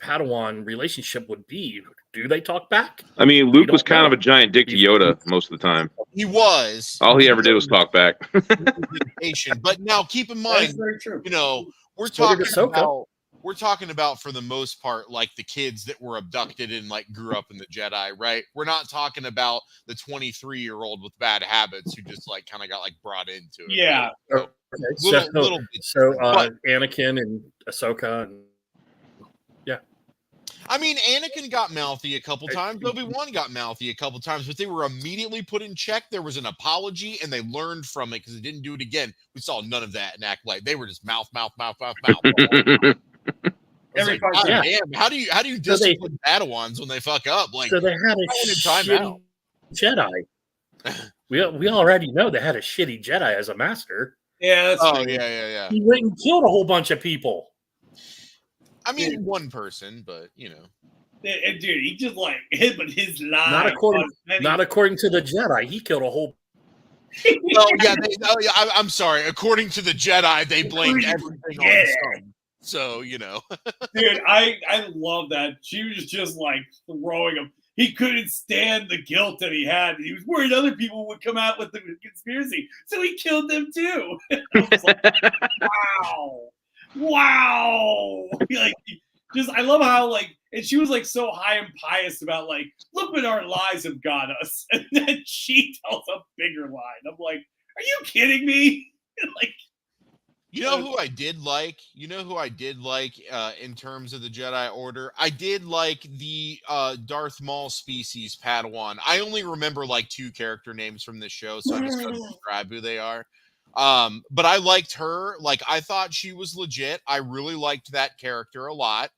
[SPEAKER 4] Padawan relationship would be. Do they talk back?
[SPEAKER 5] I mean, Luke was kind of a giant dick to Yoda most of the time.
[SPEAKER 3] He was.
[SPEAKER 5] All he ever did was talk back.
[SPEAKER 3] But now keep in mind, you know, we're talking about for the most part like the kids that were abducted and like grew up in the Jedi, right? We're not talking about the 23-year-old with bad habits who just like kind of got like brought into it.
[SPEAKER 1] Yeah.
[SPEAKER 4] Right? Okay.
[SPEAKER 3] Little bit.
[SPEAKER 4] Anakin and Ahsoka and
[SPEAKER 3] I mean, Anakin got mouthy a couple times. Obi-Wan got mouthy a couple times, but they were immediately put in check. There was an apology, and they learned from it because they didn't do it again. We saw none of that in Acolyte. They were just mouth.
[SPEAKER 1] Every
[SPEAKER 3] like, damn, how do you discipline Padawans when they fuck up? Like,
[SPEAKER 4] so they had a shitty Jedi. we already know they had a shitty Jedi as a master.
[SPEAKER 1] Yeah. That's true.
[SPEAKER 3] Yeah.
[SPEAKER 4] He went and killed a whole bunch of people.
[SPEAKER 3] I mean, one person, but you know,
[SPEAKER 1] dude, he just like hit with his life.
[SPEAKER 4] Not according to the Jedi. He killed a whole.
[SPEAKER 3] Well, I'm sorry. According to the Jedi, they blamed everything on the sun. So you know,
[SPEAKER 1] dude, I love that. She was just like throwing him. He couldn't stand the guilt that he had. He was worried other people would come out with the conspiracy, so he killed them too. I was like, wow. Like, just I love how like, and she was like so high and pious about like, look what our lies have got us, and then she tells a bigger lie. I'm like, are you kidding me? Like,
[SPEAKER 3] you know who I did like? You know who I did like in terms of the Jedi Order? I did like the Darth Maul species Padawan. I only remember like 2 character names from this show, so I just couldn't describe who they are. But I liked her. Like, I thought she was legit. I really liked that character a lot.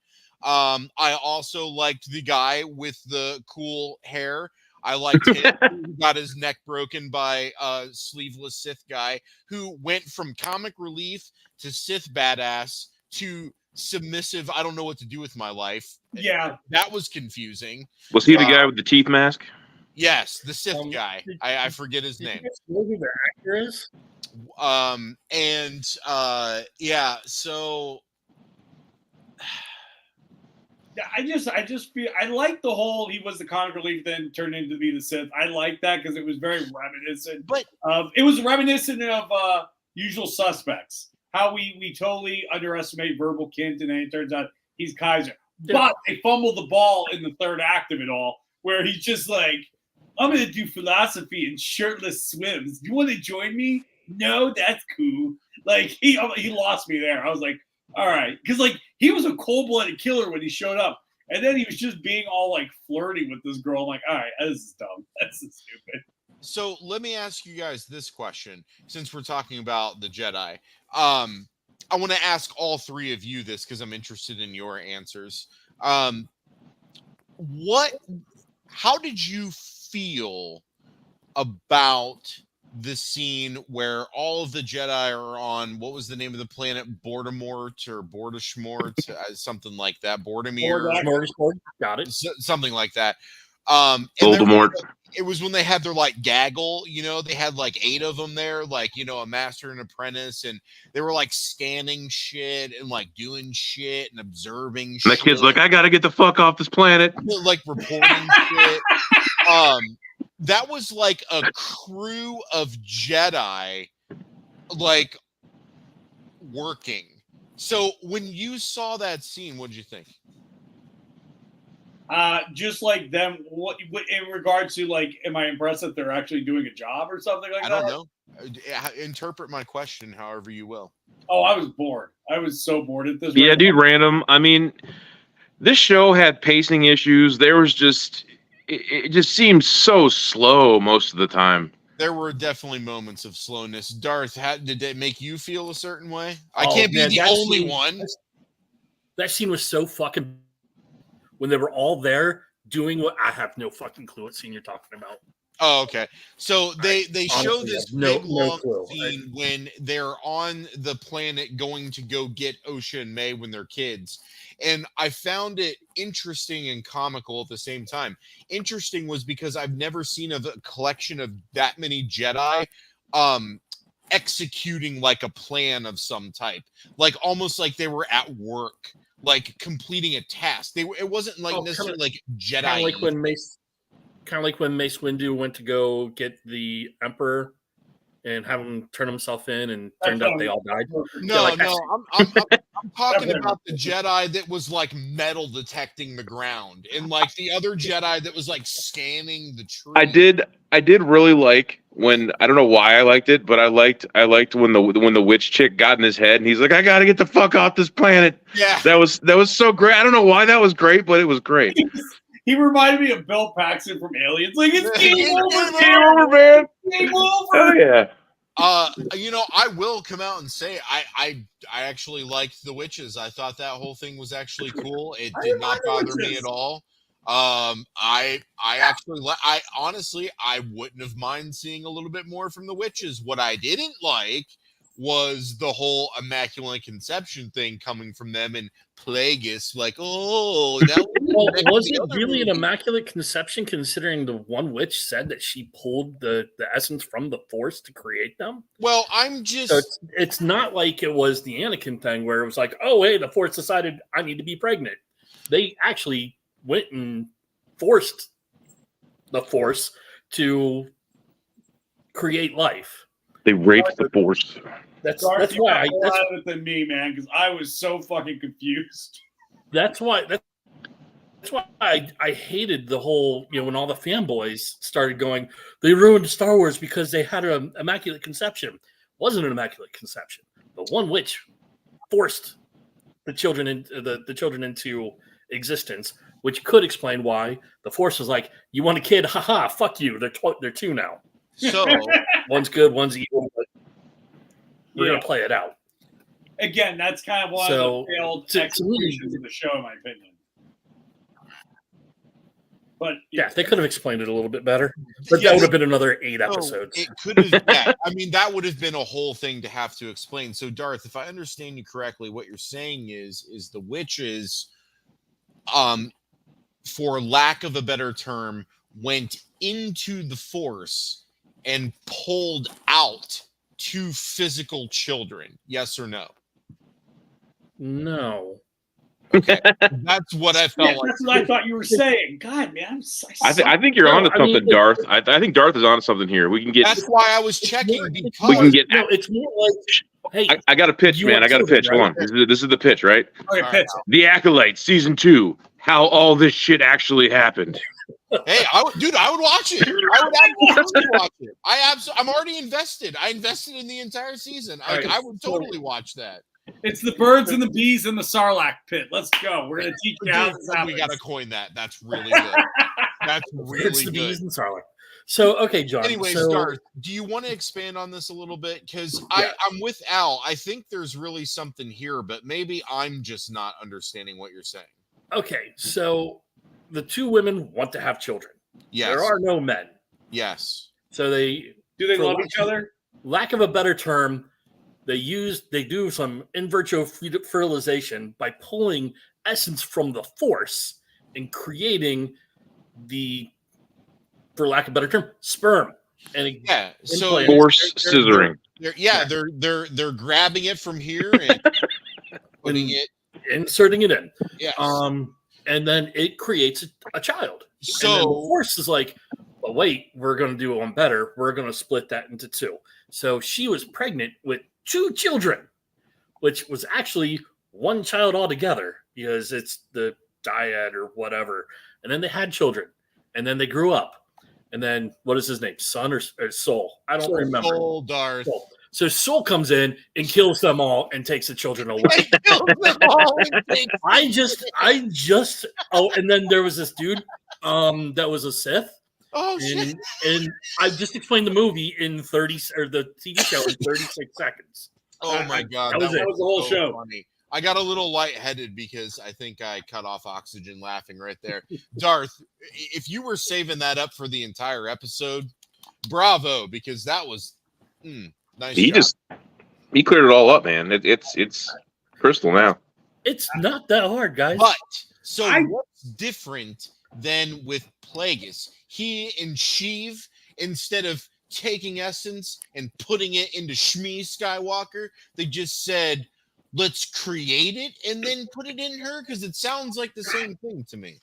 [SPEAKER 3] I also liked the guy with the cool hair. I liked him. Who got his neck broken by a sleeveless Sith guy who went from comic relief to Sith badass to submissive. I don't know what to do with my life.
[SPEAKER 1] Yeah.
[SPEAKER 3] That was confusing.
[SPEAKER 5] Was he the guy with the teeth mask?
[SPEAKER 3] Yes, the Sith guy. I forget his name.
[SPEAKER 4] Who the actor is?
[SPEAKER 3] Yeah, so
[SPEAKER 1] I just feel I like the whole he was the comic relief then turned into be the Sith. I like that because it was very reminiscent.
[SPEAKER 3] But
[SPEAKER 1] it was reminiscent of Usual Suspects. How we totally underestimate Verbal Kint, and then it turns out he's Kaiser. But they fumbled the ball in the third act of it all, where he's just like, I'm gonna do philosophy and shirtless swims. You want to join me? No, that's cool. Like he lost me there. I was like, all right, because like he was a cold-blooded killer when he showed up, and then he was just being all like flirty with this girl. I'm like, all right, this is dumb. This is stupid.
[SPEAKER 3] So let me ask you guys this question, since we're talking about the Jedi. I want to ask all 3 of you this because I'm interested in your answers. How did you feel about the scene where all of the Jedi are on, what was the name of the planet? Bordamort or Bordashmort, something like that. Bordamir.
[SPEAKER 4] Got it.
[SPEAKER 3] Something like that.
[SPEAKER 5] Voldemort.
[SPEAKER 3] It was when they had their like gaggle, you know, they had like 8 of them there, like, you know, a master and apprentice, and they were like scanning shit and like doing shit and observing shit.
[SPEAKER 5] That kid's like, I gotta get the fuck off this planet.
[SPEAKER 3] Like reporting shit. That was like a crew of Jedi like working. So when you saw that scene, what did you think?
[SPEAKER 1] Just like them, what in regards to like, am I impressed that they're actually doing a job or something like that?
[SPEAKER 3] I don't know. Interpret my question however you will.
[SPEAKER 1] Oh, I was bored. I was so bored at this.
[SPEAKER 5] Yeah, dude, random. I mean, this show had pacing issues. There was just, it just seemed so slow most of the time.
[SPEAKER 3] There were definitely moments of slowness. Darth, did that make you feel a certain way? I can't be the only one.
[SPEAKER 4] That scene was so fucking. When they were all there doing what I have no fucking clue what scene you're talking about.
[SPEAKER 3] Oh, okay. So they show this big long scene
[SPEAKER 4] right?
[SPEAKER 3] when they're on the planet going to go get Osha and May when they're kids. And I found it interesting and comical at the same time. Interesting was because I've never seen a collection of that many Jedi executing like a plan of some type, like almost like they were at work, like completing a task. It wasn't like necessarily like Jedi.
[SPEAKER 4] Kind of like when Mace Windu went to go get the Emperor and have him turn himself in, and turned out they all died.
[SPEAKER 3] No, I'm talking about the Jedi that was like metal detecting the ground, and like the other Jedi that was like scanning the tree.
[SPEAKER 5] I did really like when, I don't know why I liked it, but I liked when the witch chick got in his head and he's like, I gotta get the fuck off this planet.
[SPEAKER 3] Yeah,
[SPEAKER 5] that was so great. I don't know why that was great, but it was great.
[SPEAKER 1] He reminded me of Bill Paxton from Aliens. Like, it's game over,
[SPEAKER 5] game over, man.
[SPEAKER 1] Game over.
[SPEAKER 5] Oh yeah.
[SPEAKER 3] I will come out and say I actually liked the witches. I thought that whole thing was actually cool. It did not bother me at all. I honestly wouldn't have mind seeing a little bit more from the witches. What I didn't like was the whole Immaculate Conception thing coming from them, and Plagueis like, oh, that
[SPEAKER 4] was it really an Immaculate Conception, considering the one witch said that she pulled the essence from the Force to create them?
[SPEAKER 3] Well, I'm just...
[SPEAKER 4] So it's not like it was the Anakin thing where it was like, oh, hey, the Force decided I need to be pregnant. They actually went and forced the Force to create life.
[SPEAKER 5] They raped the Force.
[SPEAKER 4] That's
[SPEAKER 1] why
[SPEAKER 4] I
[SPEAKER 1] than me, man, because I was so fucking confused.
[SPEAKER 4] That's why I hated the whole, when all the fanboys started going, they ruined Star Wars because they had an Immaculate Conception. It wasn't an Immaculate Conception. The one witch forced the children into existence, which could explain why the Force was like, you want a kid? Haha, fuck you. They're two now.
[SPEAKER 3] So
[SPEAKER 4] one's good, one's evil, but we're going to play it out.
[SPEAKER 1] Again, that's kind of one of the failed executions of the show, in my opinion. But
[SPEAKER 4] yeah, they could have explained it a little bit better. But that would have been another 8 episodes.
[SPEAKER 3] It could have. Yeah, I mean, that would have been a whole thing to have to explain. So, Darth, if I understand you correctly, what you're saying is the witches, for lack of a better term, went into the Force and pulled out 2 physical children. Yes or no?
[SPEAKER 4] No.
[SPEAKER 3] Okay, that's what I felt like.
[SPEAKER 1] That's what I thought you were saying. God, man,
[SPEAKER 5] I think you're onto something, Darth. I think Darth is onto something here. We can get.
[SPEAKER 3] That's why I was checking.
[SPEAKER 5] We can get.
[SPEAKER 4] No, it's more like, hey,
[SPEAKER 5] I got a pitch, man. I got a pitch.
[SPEAKER 4] Right?
[SPEAKER 5] Hold on. This is the pitch, right?
[SPEAKER 1] Okay, pitch.
[SPEAKER 5] The Acolyte, season 2. How all this shit actually happened.
[SPEAKER 3] Hey, I would watch it. I would absolutely watch it. I'm already invested. I invested in the entire season. I would totally watch that.
[SPEAKER 1] It's the birds and the bees in the Sarlacc pit. Let's go. We're going to teach you how this happens.
[SPEAKER 3] We got to coin that. That's really good. That's really
[SPEAKER 4] it's the
[SPEAKER 3] good.
[SPEAKER 4] Bees and Sarlacc. So, okay, John.
[SPEAKER 3] Anyways, Darth, do you want to expand on this a little bit? Because I'm with Al. I think there's really something here, but maybe I'm just not understanding what you're saying.
[SPEAKER 4] Okay, so the 2 women want to have children.
[SPEAKER 3] Yes.
[SPEAKER 4] There are no men.
[SPEAKER 3] Yes.
[SPEAKER 4] So
[SPEAKER 1] do they love each other?
[SPEAKER 4] Lack of a better term, they do some in vitro fertilization by pulling essence from the Force and creating the, for lack of a better term, sperm. And
[SPEAKER 3] so
[SPEAKER 5] Force scissoring.
[SPEAKER 3] They're grabbing it from here and putting it,
[SPEAKER 4] inserting it in.
[SPEAKER 3] Yes.
[SPEAKER 4] And then it creates a child.
[SPEAKER 3] So
[SPEAKER 4] and then the Force is like, but wait, we're going to do one better. We're going to split that into 2. So she was pregnant with 2 children, which was actually 1 child altogether because it's the dyad or whatever. And then they had children, and then they grew up. And then what is his name? Son or Soul? I don't remember.
[SPEAKER 3] Soul, Darth.
[SPEAKER 4] Soul. So Soul comes in and kills them all and takes the children away. And then there was this dude that was a Sith.
[SPEAKER 3] Oh, shit.
[SPEAKER 4] And I just explained the movie in 30, or the TV show in 36 seconds.
[SPEAKER 3] Oh my God.
[SPEAKER 4] That was the whole show.
[SPEAKER 3] Funny. I got a little lightheaded because I think I cut off oxygen laughing right there. Darth, if you were saving that up for the entire episode, bravo, because that was nice.
[SPEAKER 5] He cleared it all up, man. It's crystal now.
[SPEAKER 4] It's not that hard, guys.
[SPEAKER 3] But what's different than with Plagueis? He and Sheev, instead of taking essence and putting it into Shmi Skywalker. They just said, let's create it and then put it in her, because it sounds like the same thing to me.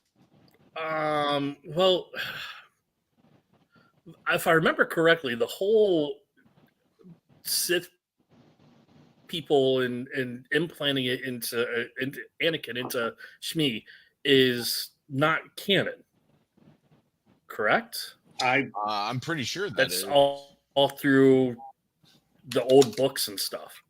[SPEAKER 4] Well, if I remember correctly, the whole Sith people and implanting it into Anakin, into Shmi, is not canon. Correct?
[SPEAKER 3] I'm pretty sure
[SPEAKER 4] that's all through the old books and stuff.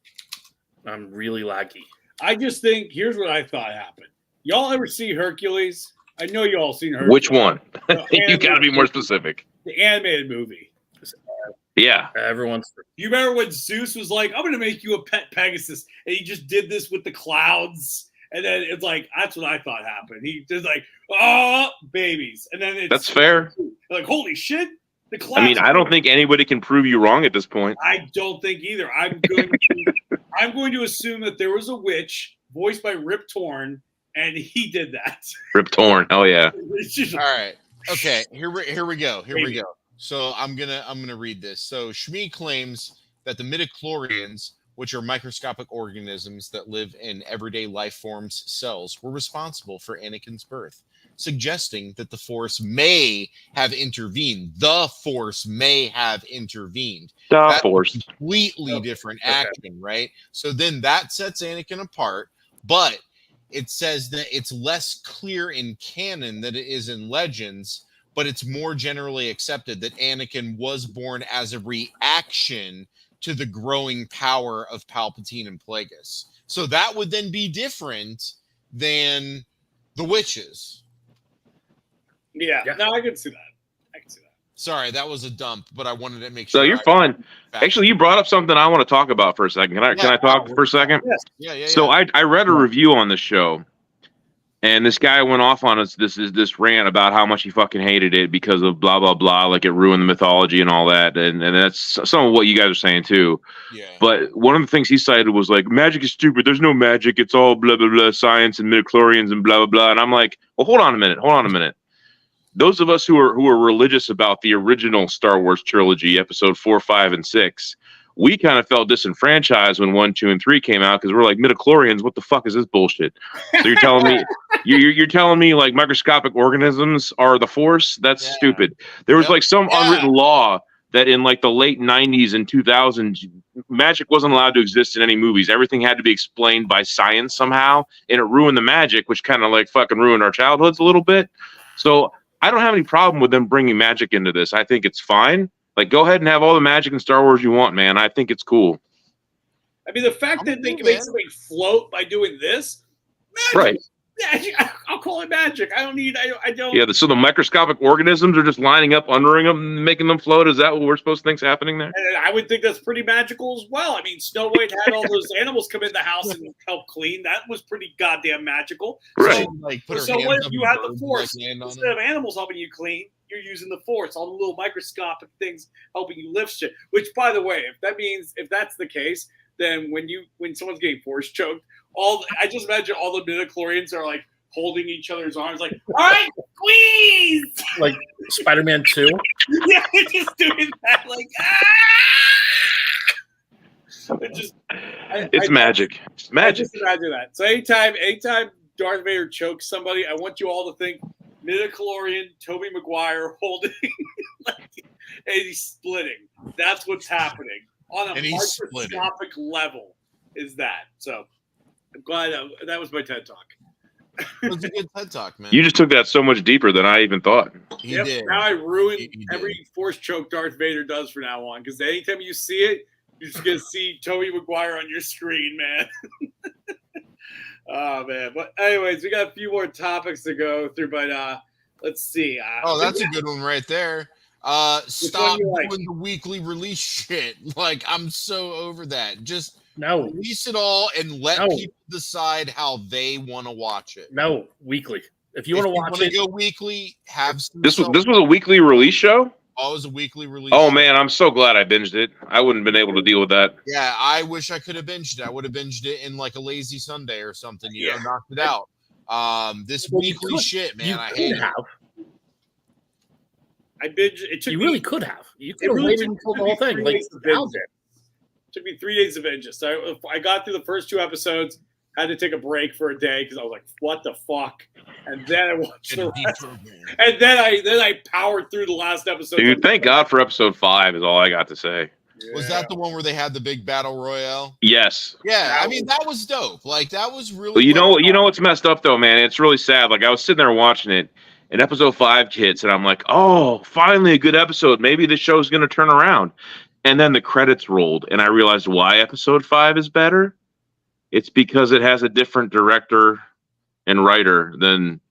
[SPEAKER 4] I'm really laggy.
[SPEAKER 1] I just think here's what I thought happened. Y'all ever see Hercules? I know you all seen Hercules.
[SPEAKER 5] Which one? You got to be more specific.
[SPEAKER 1] The animated movie.
[SPEAKER 5] Yeah.
[SPEAKER 4] Everyone's.
[SPEAKER 1] You remember when Zeus was like, I'm going to make you a pet Pegasus, and he just did this with the clouds, and then it's like, that's what I thought happened. He just like, oh, babies. And then
[SPEAKER 5] that's fair.
[SPEAKER 1] Like, holy shit. The clouds.
[SPEAKER 5] I mean, I don't think anybody can prove you wrong at this point.
[SPEAKER 1] I don't think either. I'm going to assume that there was a witch voiced by Rip Torn, and he did that.
[SPEAKER 5] Rip Torn. Oh yeah.
[SPEAKER 3] All right. Okay. Here we go. We go. So I'm gonna read this. So Shmi claims that the midichlorians, which are microscopic organisms that live in everyday life forms' cells, were responsible for Anakin's birth, suggesting that the Force may have intervened. The Force may have intervened.
[SPEAKER 5] The Force.
[SPEAKER 3] Completely different action, right? So then that sets Anakin apart, but it says that it's less clear in canon than it is in Legends, but it's more generally accepted that Anakin was born as a reaction to the growing power of Palpatine and Plagueis. So that would then be different than the witches.
[SPEAKER 1] Yeah. No, I can see that.
[SPEAKER 3] Sorry, that was a dump, but I wanted to make sure.
[SPEAKER 5] So you're fine. Actually, you brought up something I want to talk about for a second. Can I talk for a second?
[SPEAKER 1] Yes.
[SPEAKER 3] Yeah.
[SPEAKER 5] So I read a review on the show, and this guy went off on this rant about how much he fucking hated it because of blah blah blah, like it ruined the mythology and all that, and that's some of what you guys are saying too.
[SPEAKER 3] Yeah.
[SPEAKER 5] But one of the things he cited was like, magic is stupid. There's no magic. It's all blah blah blah, science and midichlorians and blah blah blah. And I'm like, well, hold on a minute. Those of us who are religious about the original Star Wars trilogy, episode 4, 5, and 6, we kind of felt disenfranchised when 1, 2, and 3 came out because we're like, midichlorians, what the fuck is this bullshit? So you're telling me you're telling me like microscopic organisms are the Force? That's stupid. There was like some unwritten law that in like the late 90s and 2000s, magic wasn't allowed to exist in any movies. Everything had to be explained by science somehow, and it ruined the magic, which kind of like fucking ruined our childhoods a little bit. So I don't have any problem with them bringing magic into this. I think it's fine. Like, go ahead and have all the magic in Star Wars you want, man. I think it's cool.
[SPEAKER 1] I mean, the fact that they can make something float by doing this, magic.
[SPEAKER 5] Right?
[SPEAKER 1] Yeah, I'll call it magic. I don't.
[SPEAKER 5] Yeah. So the microscopic organisms are just lining up, undering them, making them float. Is that what we're supposed to think's happening there?
[SPEAKER 1] And I would think that's pretty magical as well. I mean, Snow White had all those animals come in the house and help clean. That was pretty goddamn magical.
[SPEAKER 5] Right.
[SPEAKER 1] So what if you had the Force instead of animals helping you clean? You're using the Force, all the little microscopic things helping you lift shit. Which, by the way, if that's the case, then when someone's getting Force choked, I just imagine all the midichlorians are like holding each other's arms, like, all right, squeeze,
[SPEAKER 4] like Spider-Man 2.
[SPEAKER 1] Yeah, they're just doing that, like
[SPEAKER 5] It's magic. It's magic.
[SPEAKER 1] Just imagine that. So anytime Darth Vader chokes somebody, I want you all to think midichlorian Tobey Maguire holding, and he's splitting. That's what's happening on a microscopic level. Is that so? I'm glad that was my TED Talk.
[SPEAKER 3] It was a good TED Talk, man.
[SPEAKER 5] You just took that so much deeper than I even thought.
[SPEAKER 3] You did.
[SPEAKER 1] Now I ruined every Force choke Darth Vader does from now on, because anytime you see it, you're just gonna see Tobey Maguire on your screen, man. Oh man! But anyways, we got a few more topics to go through, but let's see.
[SPEAKER 3] That's a good one right there. Stop doing the weekly release shit. Like, I'm so over that. Just release it all and let people decide how they want to watch it.
[SPEAKER 4] No, weekly. If you want to watch it,
[SPEAKER 3] go weekly. Have some.
[SPEAKER 5] This was a weekly release show.
[SPEAKER 3] Oh, it was a weekly release.
[SPEAKER 5] Oh man, I'm so glad I binged it. I wouldn't have been able to deal with that.
[SPEAKER 3] Yeah, I wish I could have binged it. I would have binged it in like a lazy Sunday or something. You know, knocked it out. This weekly shit, man. I hate it.
[SPEAKER 1] It took
[SPEAKER 4] you
[SPEAKER 1] me,
[SPEAKER 4] really could have. You could have
[SPEAKER 1] really
[SPEAKER 4] waited until the whole thing. Like, out there.
[SPEAKER 1] It took me 3 days to binge it. So I got through the first 2 episodes, had to take a break for a day because I was like, what the fuck? And then I watched the rest. And then I powered through the last episode.
[SPEAKER 5] Dude, thank God for episode 5 is all I got to say.
[SPEAKER 3] Yeah. Was that the one where they had the big battle royale?
[SPEAKER 5] Yes.
[SPEAKER 3] Yeah, I mean, that was dope. Like, that was really.
[SPEAKER 5] Well, you know what's messed up though, man? It's really sad. Like, I was sitting there watching it, and episode 5 hits, and I'm like, oh, finally a good episode. Maybe the show's gonna turn around. And then the credits rolled, and I realized why episode 5 is better. It's because it has a different director and writer than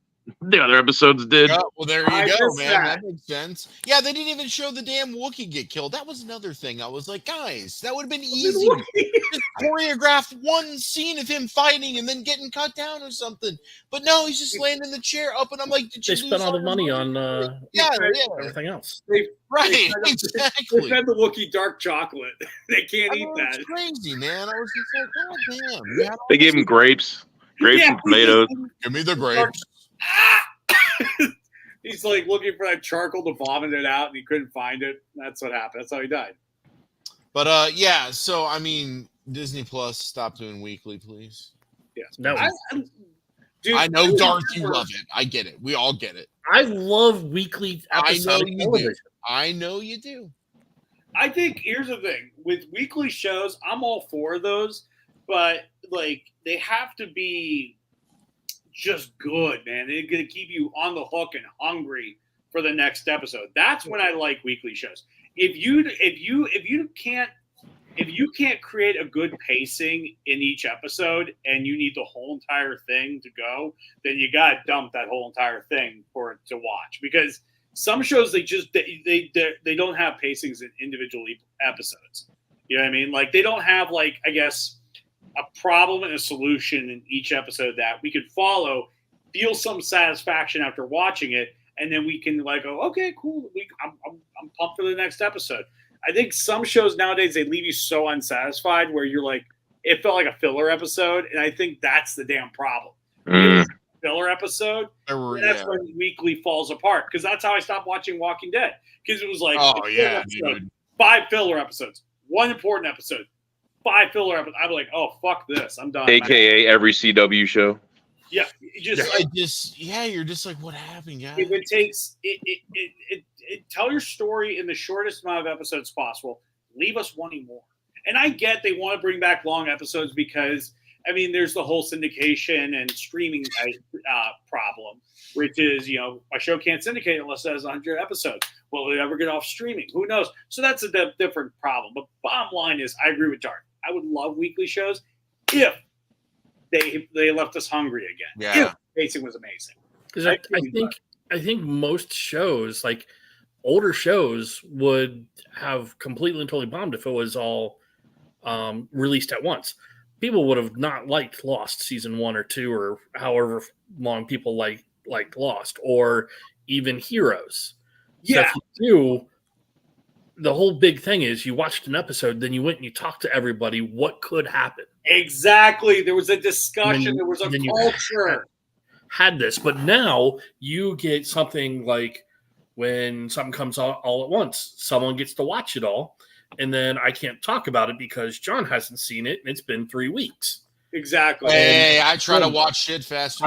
[SPEAKER 5] the other episodes did.
[SPEAKER 3] Oh, well, there you go, man. That makes sense. Yeah, they didn't even show the damn Wookiee get killed. That was another thing. I was like, guys, that would have been easy. Just choreograph one scene of him fighting and then getting cut down or something. But no, he's just laying in the chair up, and I'm like,
[SPEAKER 4] they spent all the money on everything else.
[SPEAKER 3] Exactly.
[SPEAKER 1] They fed the Wookiee dark chocolate. They can't eat that.
[SPEAKER 3] It's crazy, man. I was just like, God damn.
[SPEAKER 5] They gave him grapes and tomatoes.
[SPEAKER 3] Give me the grapes.
[SPEAKER 1] He's like looking for that charcoal to vomit it out, and he couldn't find it. That's what happened. That's how he died.
[SPEAKER 3] But yeah, so I mean, Disney Plus, stop doing weekly, please.
[SPEAKER 1] Yes.
[SPEAKER 4] No.
[SPEAKER 1] Dude,
[SPEAKER 3] I know, Darth, you love it. I get it. We all get it.
[SPEAKER 4] I love weekly episodic television.
[SPEAKER 3] I know you do.
[SPEAKER 1] I think here's the thing with weekly shows. I'm all for those, but like they have to be just good, man. They're gonna keep you on the hook and hungry for the next episode. That's when I like weekly shows. If you can't create a good pacing in each episode and you need the whole entire thing to go, then you gotta dump that whole entire thing for it to watch. Because some shows they don't have pacings in individual episodes. You know what I mean? Like they don't have like, I guess, a problem and a solution in each episode that we could follow, feel some satisfaction after watching it, and then we can like go, okay, cool. I'm pumped for the next episode. I think some shows nowadays, they leave you so unsatisfied where you're like, it felt like a filler episode, and I think that's the damn problem. Filler episode, that's when weekly falls apart, because that's how I stopped watching Walking Dead, because it was like, 5 filler episodes, 1 important episode, 5 filler episodes. I'm like, oh, fuck this, I'm done.
[SPEAKER 5] AKA every CW show.
[SPEAKER 1] Yeah,
[SPEAKER 3] you're just like, what happened, guys?
[SPEAKER 1] If it takes tell your story in the shortest amount of episodes possible. Leave us wanting more. And I get they want to bring back long episodes because, I mean, there's the whole syndication and streaming problem, which is, you know, my show can't syndicate unless it has 100 episodes. Will it ever get off streaming? Who knows? So that's a different problem. But bottom line is, I agree with Darth. I would love weekly shows if they left us hungry again.
[SPEAKER 3] Yeah,
[SPEAKER 1] if pacing was amazing.
[SPEAKER 4] Because I think most shows, like older shows, would have completely and totally bombed if it was all released at once. People would have not liked Lost season 1 or 2 or however long people liked Lost, or even Heroes.
[SPEAKER 1] Yeah.
[SPEAKER 4] So if you do, the whole big thing is you watched an episode, then you went and you talked to everybody what could happen.
[SPEAKER 1] Exactly. There was a discussion. There was a culture.
[SPEAKER 4] Had this, but now you get something like when something comes out all at once, someone gets to watch it all, and then I can't talk about it because John hasn't seen it, and it's been 3 weeks.
[SPEAKER 1] Exactly.
[SPEAKER 3] Hey, I try to watch shit faster.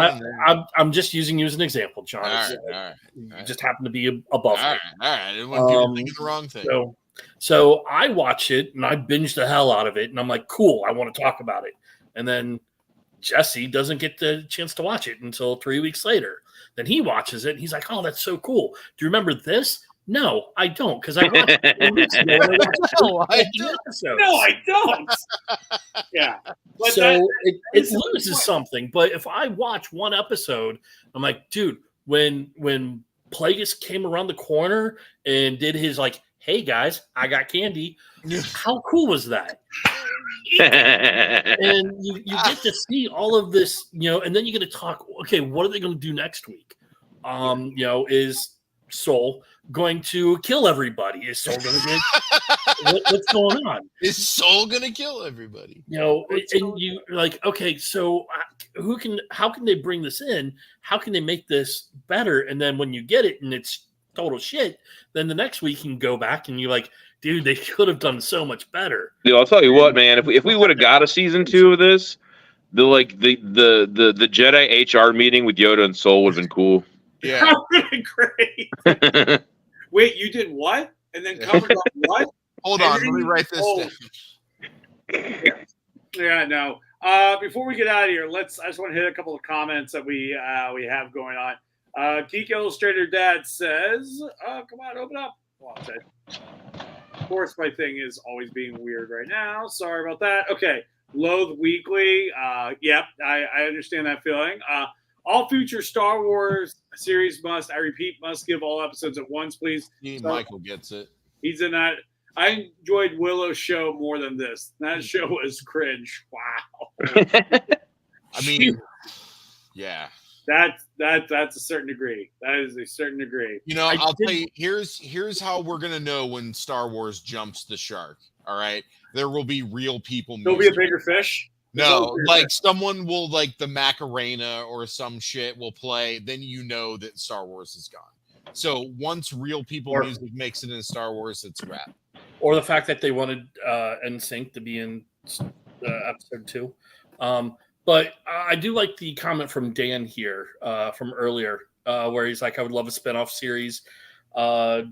[SPEAKER 4] I'm just using you as an example, John.
[SPEAKER 3] All right.
[SPEAKER 4] You just happen to be above.
[SPEAKER 3] All right. I didn't want people thinking the wrong thing.
[SPEAKER 4] So I watch it and I binge the hell out of it, and I'm like, cool, I want to talk about it. And then Jesse doesn't get the chance to watch it until 3 weeks later. Then he watches it and he's like, oh, that's so cool. Do you remember this? No, I don't, because I watched it.
[SPEAKER 1] No, I don't. Yeah. But
[SPEAKER 4] so it loses something. But if I watch one episode, I'm like, dude, when Plagueis came around the corner and did his like, hey guys, I got candy. How cool was that? And you get to see all of this, you know, and then you're going to talk, okay, what are they going to do next week? You know, is Soul going to kill everybody? Is Soul going to get what's going on?
[SPEAKER 3] Is Soul going to kill everybody?
[SPEAKER 4] You know, and you like, okay, so how can they bring this in? How can they make this better? And then when you get it and it's total shit, then the next week you can go back and you're like, dude, they could have done so much better.
[SPEAKER 5] Dude, I'll tell you what, man. If we would have got a season 2 of this, the Jedi HR meeting with Yoda and Soul would have been cool.
[SPEAKER 1] Yeah, that would have been great. Wait, you did what? And then covered up what?
[SPEAKER 3] Hold on, let me write this down.
[SPEAKER 1] Yeah, no. Before we get out of here, I just want to hit a couple of comments that we have going on. Geek Illustrator Dad says, come on, open up. Of course, my thing is always being weird right now. Sorry about that. Okay. Loathe Weekly. Yep, I understand that feeling. All future Star Wars series must give all episodes at once, please.
[SPEAKER 3] Michael gets it.
[SPEAKER 1] He's in that. I enjoyed Willow's show more than this. That show was cringe. Wow.
[SPEAKER 3] I mean, yeah.
[SPEAKER 1] That's a certain degree. That is a certain degree.
[SPEAKER 3] You know, I'll tell you, here's how we're gonna know when Star Wars jumps the shark. All right. There will be real people.
[SPEAKER 1] There'll be a bigger fish.
[SPEAKER 3] No, like someone will, like the Macarena or some shit will play, then you know that Star Wars is gone. So once real people music makes it in Star Wars, it's a wrap.
[SPEAKER 4] Or the fact that they wanted NSYNC to be in episode 2. But I do like the comment from Dan here from earlier, where he's like, I would love a spinoff series, drone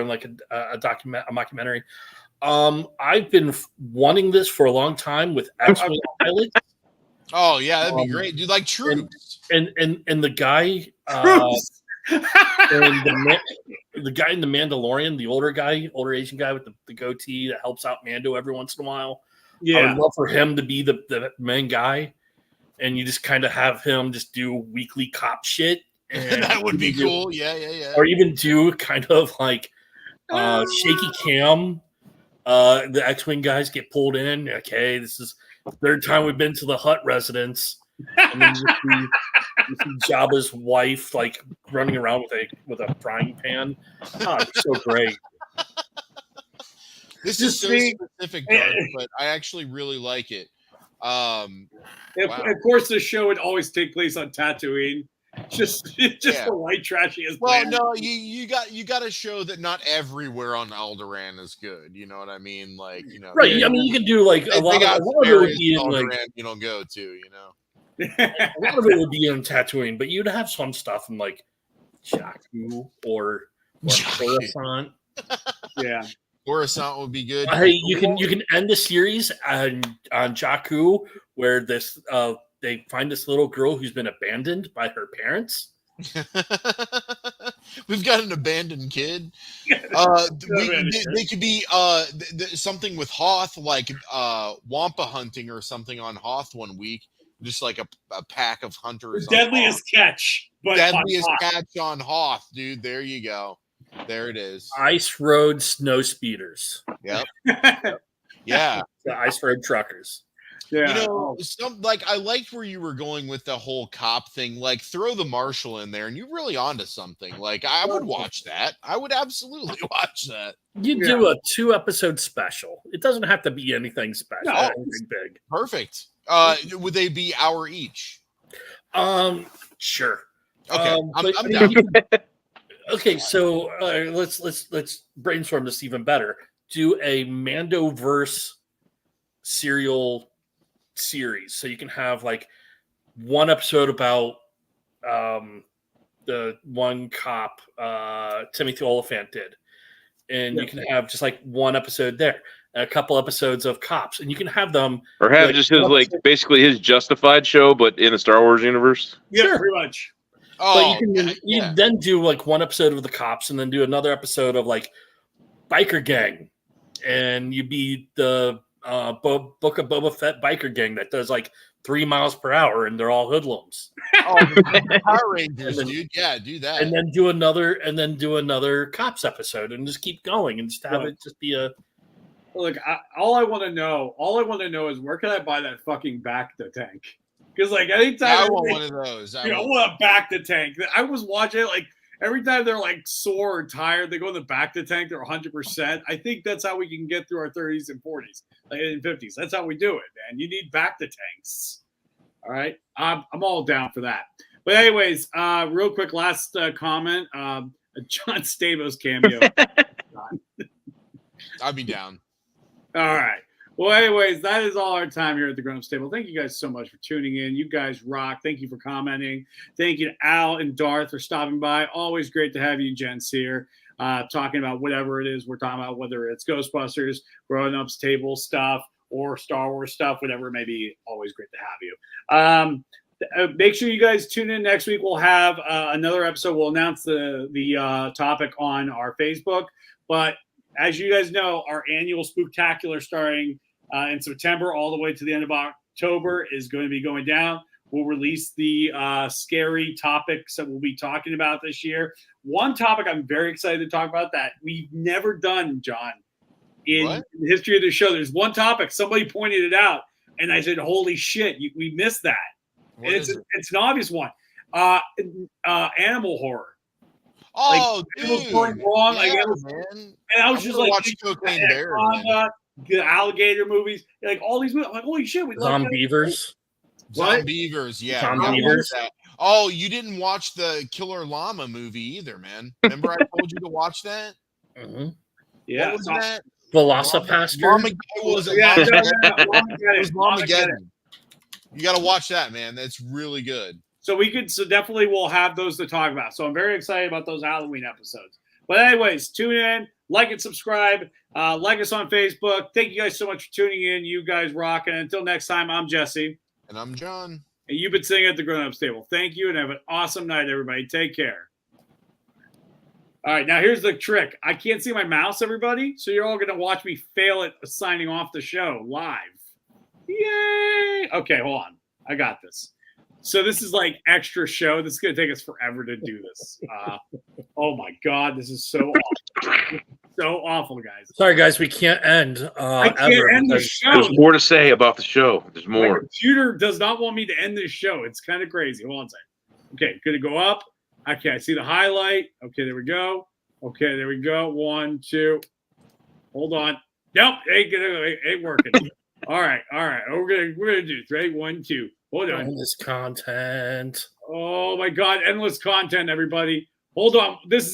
[SPEAKER 4] like a mockumentary. I've been wanting this for a long time with X-Wing pilots.
[SPEAKER 3] Oh yeah, that'd be great, dude. Like Troops
[SPEAKER 4] and the guy, and the guy in the Mandalorian, the older Asian guy with the goatee that helps out Mando every once in a while. Yeah, I would love for him to be the main guy, and you just kind of have him just do weekly cop shit. And
[SPEAKER 3] that would be cool. Yeah.
[SPEAKER 4] Or even do kind of like shaky cam. The X-Wing guys get pulled in. Okay, this is the third time we've been to the Hutt residence. And then you see Jabba's wife like running around with a frying pan. Oh, it's so great.
[SPEAKER 3] This is so specific, Darth, but I actually really like it.
[SPEAKER 1] Wow. Of course, the show would always take place on Tatooine. Just the white trashiest.
[SPEAKER 3] Well, planet. No, you got to show that not everywhere on Alderaan is good. You know what I mean? Like, you know,
[SPEAKER 4] right? I mean, you can do like a lot of it would be in
[SPEAKER 3] Alderaan like you don't go to. You know,
[SPEAKER 4] a lot of it would be in Tatooine, but you'd have some stuff in like Jakku or Coruscant.
[SPEAKER 1] Yeah.
[SPEAKER 3] Coruscant would be good.
[SPEAKER 4] Hey, you can end the series on Jakku where this they find this little girl who's been abandoned by her parents.
[SPEAKER 3] We've got an abandoned kid. They could be something with Hoth, like Wampa hunting or something on Hoth one week. Just like a pack of hunters.
[SPEAKER 1] The deadliest catch.
[SPEAKER 3] Deadliest catch on Hoth, dude. There you go. There it is.
[SPEAKER 4] Ice Road Snow Speeders.
[SPEAKER 3] Yep. Yeah.
[SPEAKER 4] The Ice Road Truckers.
[SPEAKER 1] Yeah.
[SPEAKER 3] You know, I liked where you were going with the whole cop thing. Like, throw the marshal in there, and you're really onto something. Like, I would watch that. I would absolutely watch that.
[SPEAKER 4] You do a 2-episode special. It doesn't have to be anything special.
[SPEAKER 3] No,
[SPEAKER 4] anything big.
[SPEAKER 3] Perfect. Would they be hour each?
[SPEAKER 4] Sure.
[SPEAKER 3] Okay, I'm down.
[SPEAKER 4] Okay, so let's brainstorm this even better. Do a Mandoverse serial series, so you can have like one episode about the one cop Timothy Oliphant did, and you can have just like one episode there, and a couple episodes of cops, and you can have them
[SPEAKER 5] or have just his basically his Justified show, but in the Star Wars universe.
[SPEAKER 1] Yeah, sure. Pretty much.
[SPEAKER 4] But you then do like one episode of the cops, and then do another episode of like biker gang, and you be the Book of Boba Fett biker gang that does like 3 miles per hour, and they're all hoodlums.
[SPEAKER 3] Oh, the Power Rangers, dude! Yeah, do that,
[SPEAKER 4] and then do another cops episode, and just keep going, and just have it just be a.
[SPEAKER 1] Look, all I want to know is where can I buy that fucking Bacta tank? Because like anytime
[SPEAKER 3] I want one of those.
[SPEAKER 1] I want a Bacta tank. I was watching it like every time they're like sore or tired, they go in the Bacta tank. They're 100%. I think that's how we can get through our 30s and 40s and 50s. That's how we do it, man. You need Bacta tanks. All right, I'm all down for that. But anyways, real quick, last comment. John Stamos cameo.
[SPEAKER 3] I'd be down.
[SPEAKER 1] All right. Well, anyways, that is all our time here at the Grown Up Stable. Thank you guys so much for tuning in. You guys rock. Thank you for commenting. Thank you to Al and Darth for stopping by. Always great to have you gents here, talking about whatever it is we're talking about, whether it's Ghostbusters, Grown Ups Table stuff, or Star Wars stuff, whatever it may be. Always great to have you. Make sure you guys tune in next week. We'll have another episode. We'll announce the topic on our Facebook. But as you guys know, our annual Spooktacular starting in September all the way to the end of October is going to be going down. We'll release the scary topics that we'll be talking about this year. One topic I'm very excited to talk about that we've never done, John, in the history of the show. There's one topic. Somebody pointed it out, and I said, holy shit, we missed that. And it's an obvious one. Animal horror.
[SPEAKER 3] Oh,
[SPEAKER 1] like, dude. It was going wrong.
[SPEAKER 3] Yeah,
[SPEAKER 1] and I was just like,
[SPEAKER 3] Cocaine Bear,
[SPEAKER 1] the alligator movies, like all these movies. I'm like, holy shit, we love
[SPEAKER 4] Zombievers.
[SPEAKER 3] Zombievers, yeah.
[SPEAKER 4] Zombievers.
[SPEAKER 3] Oh, you didn't watch the Killer Llama movie either, man. Remember I told you to watch that?
[SPEAKER 4] Mm-hmm.
[SPEAKER 1] Yeah.
[SPEAKER 3] What was that?
[SPEAKER 4] Velocipaster.
[SPEAKER 3] It was Llamageddon. You got to watch that, man. That's really good.
[SPEAKER 1] So definitely we'll have those to talk about. So I'm very excited about those Halloween episodes. But anyways, tune in, like and subscribe, like us on Facebook. Thank you guys so much for tuning in. You guys rock. And until next time, I'm Jesse.
[SPEAKER 3] And I'm John.
[SPEAKER 1] And you've been sitting at the Grown Up Table. Thank you and have an awesome night, everybody. Take care. All right, now here's the trick. I can't see my mouse, everybody, so you're all going to watch me fail at signing off the show live. Yay! Okay, hold on. I got this. So this is like extra show. This is going to take us forever to do this. Oh, my God. This is so awful. So awful, guys.
[SPEAKER 4] Sorry, guys. We can't end.
[SPEAKER 1] I can't end the show.
[SPEAKER 5] There's more to say about the show. There's more.
[SPEAKER 1] My computer does not want me to end this show. It's kind of crazy. Hold on a second. Okay, going to go up. Okay, I see the highlight. Okay, there we go. Okay, there we go. 1, 2. Hold on. Nope, ain't working. All right. We're gonna do 3, 1, 2. Hold on.
[SPEAKER 4] Endless content.
[SPEAKER 1] Oh my God, endless content, everybody. Hold on. This is it.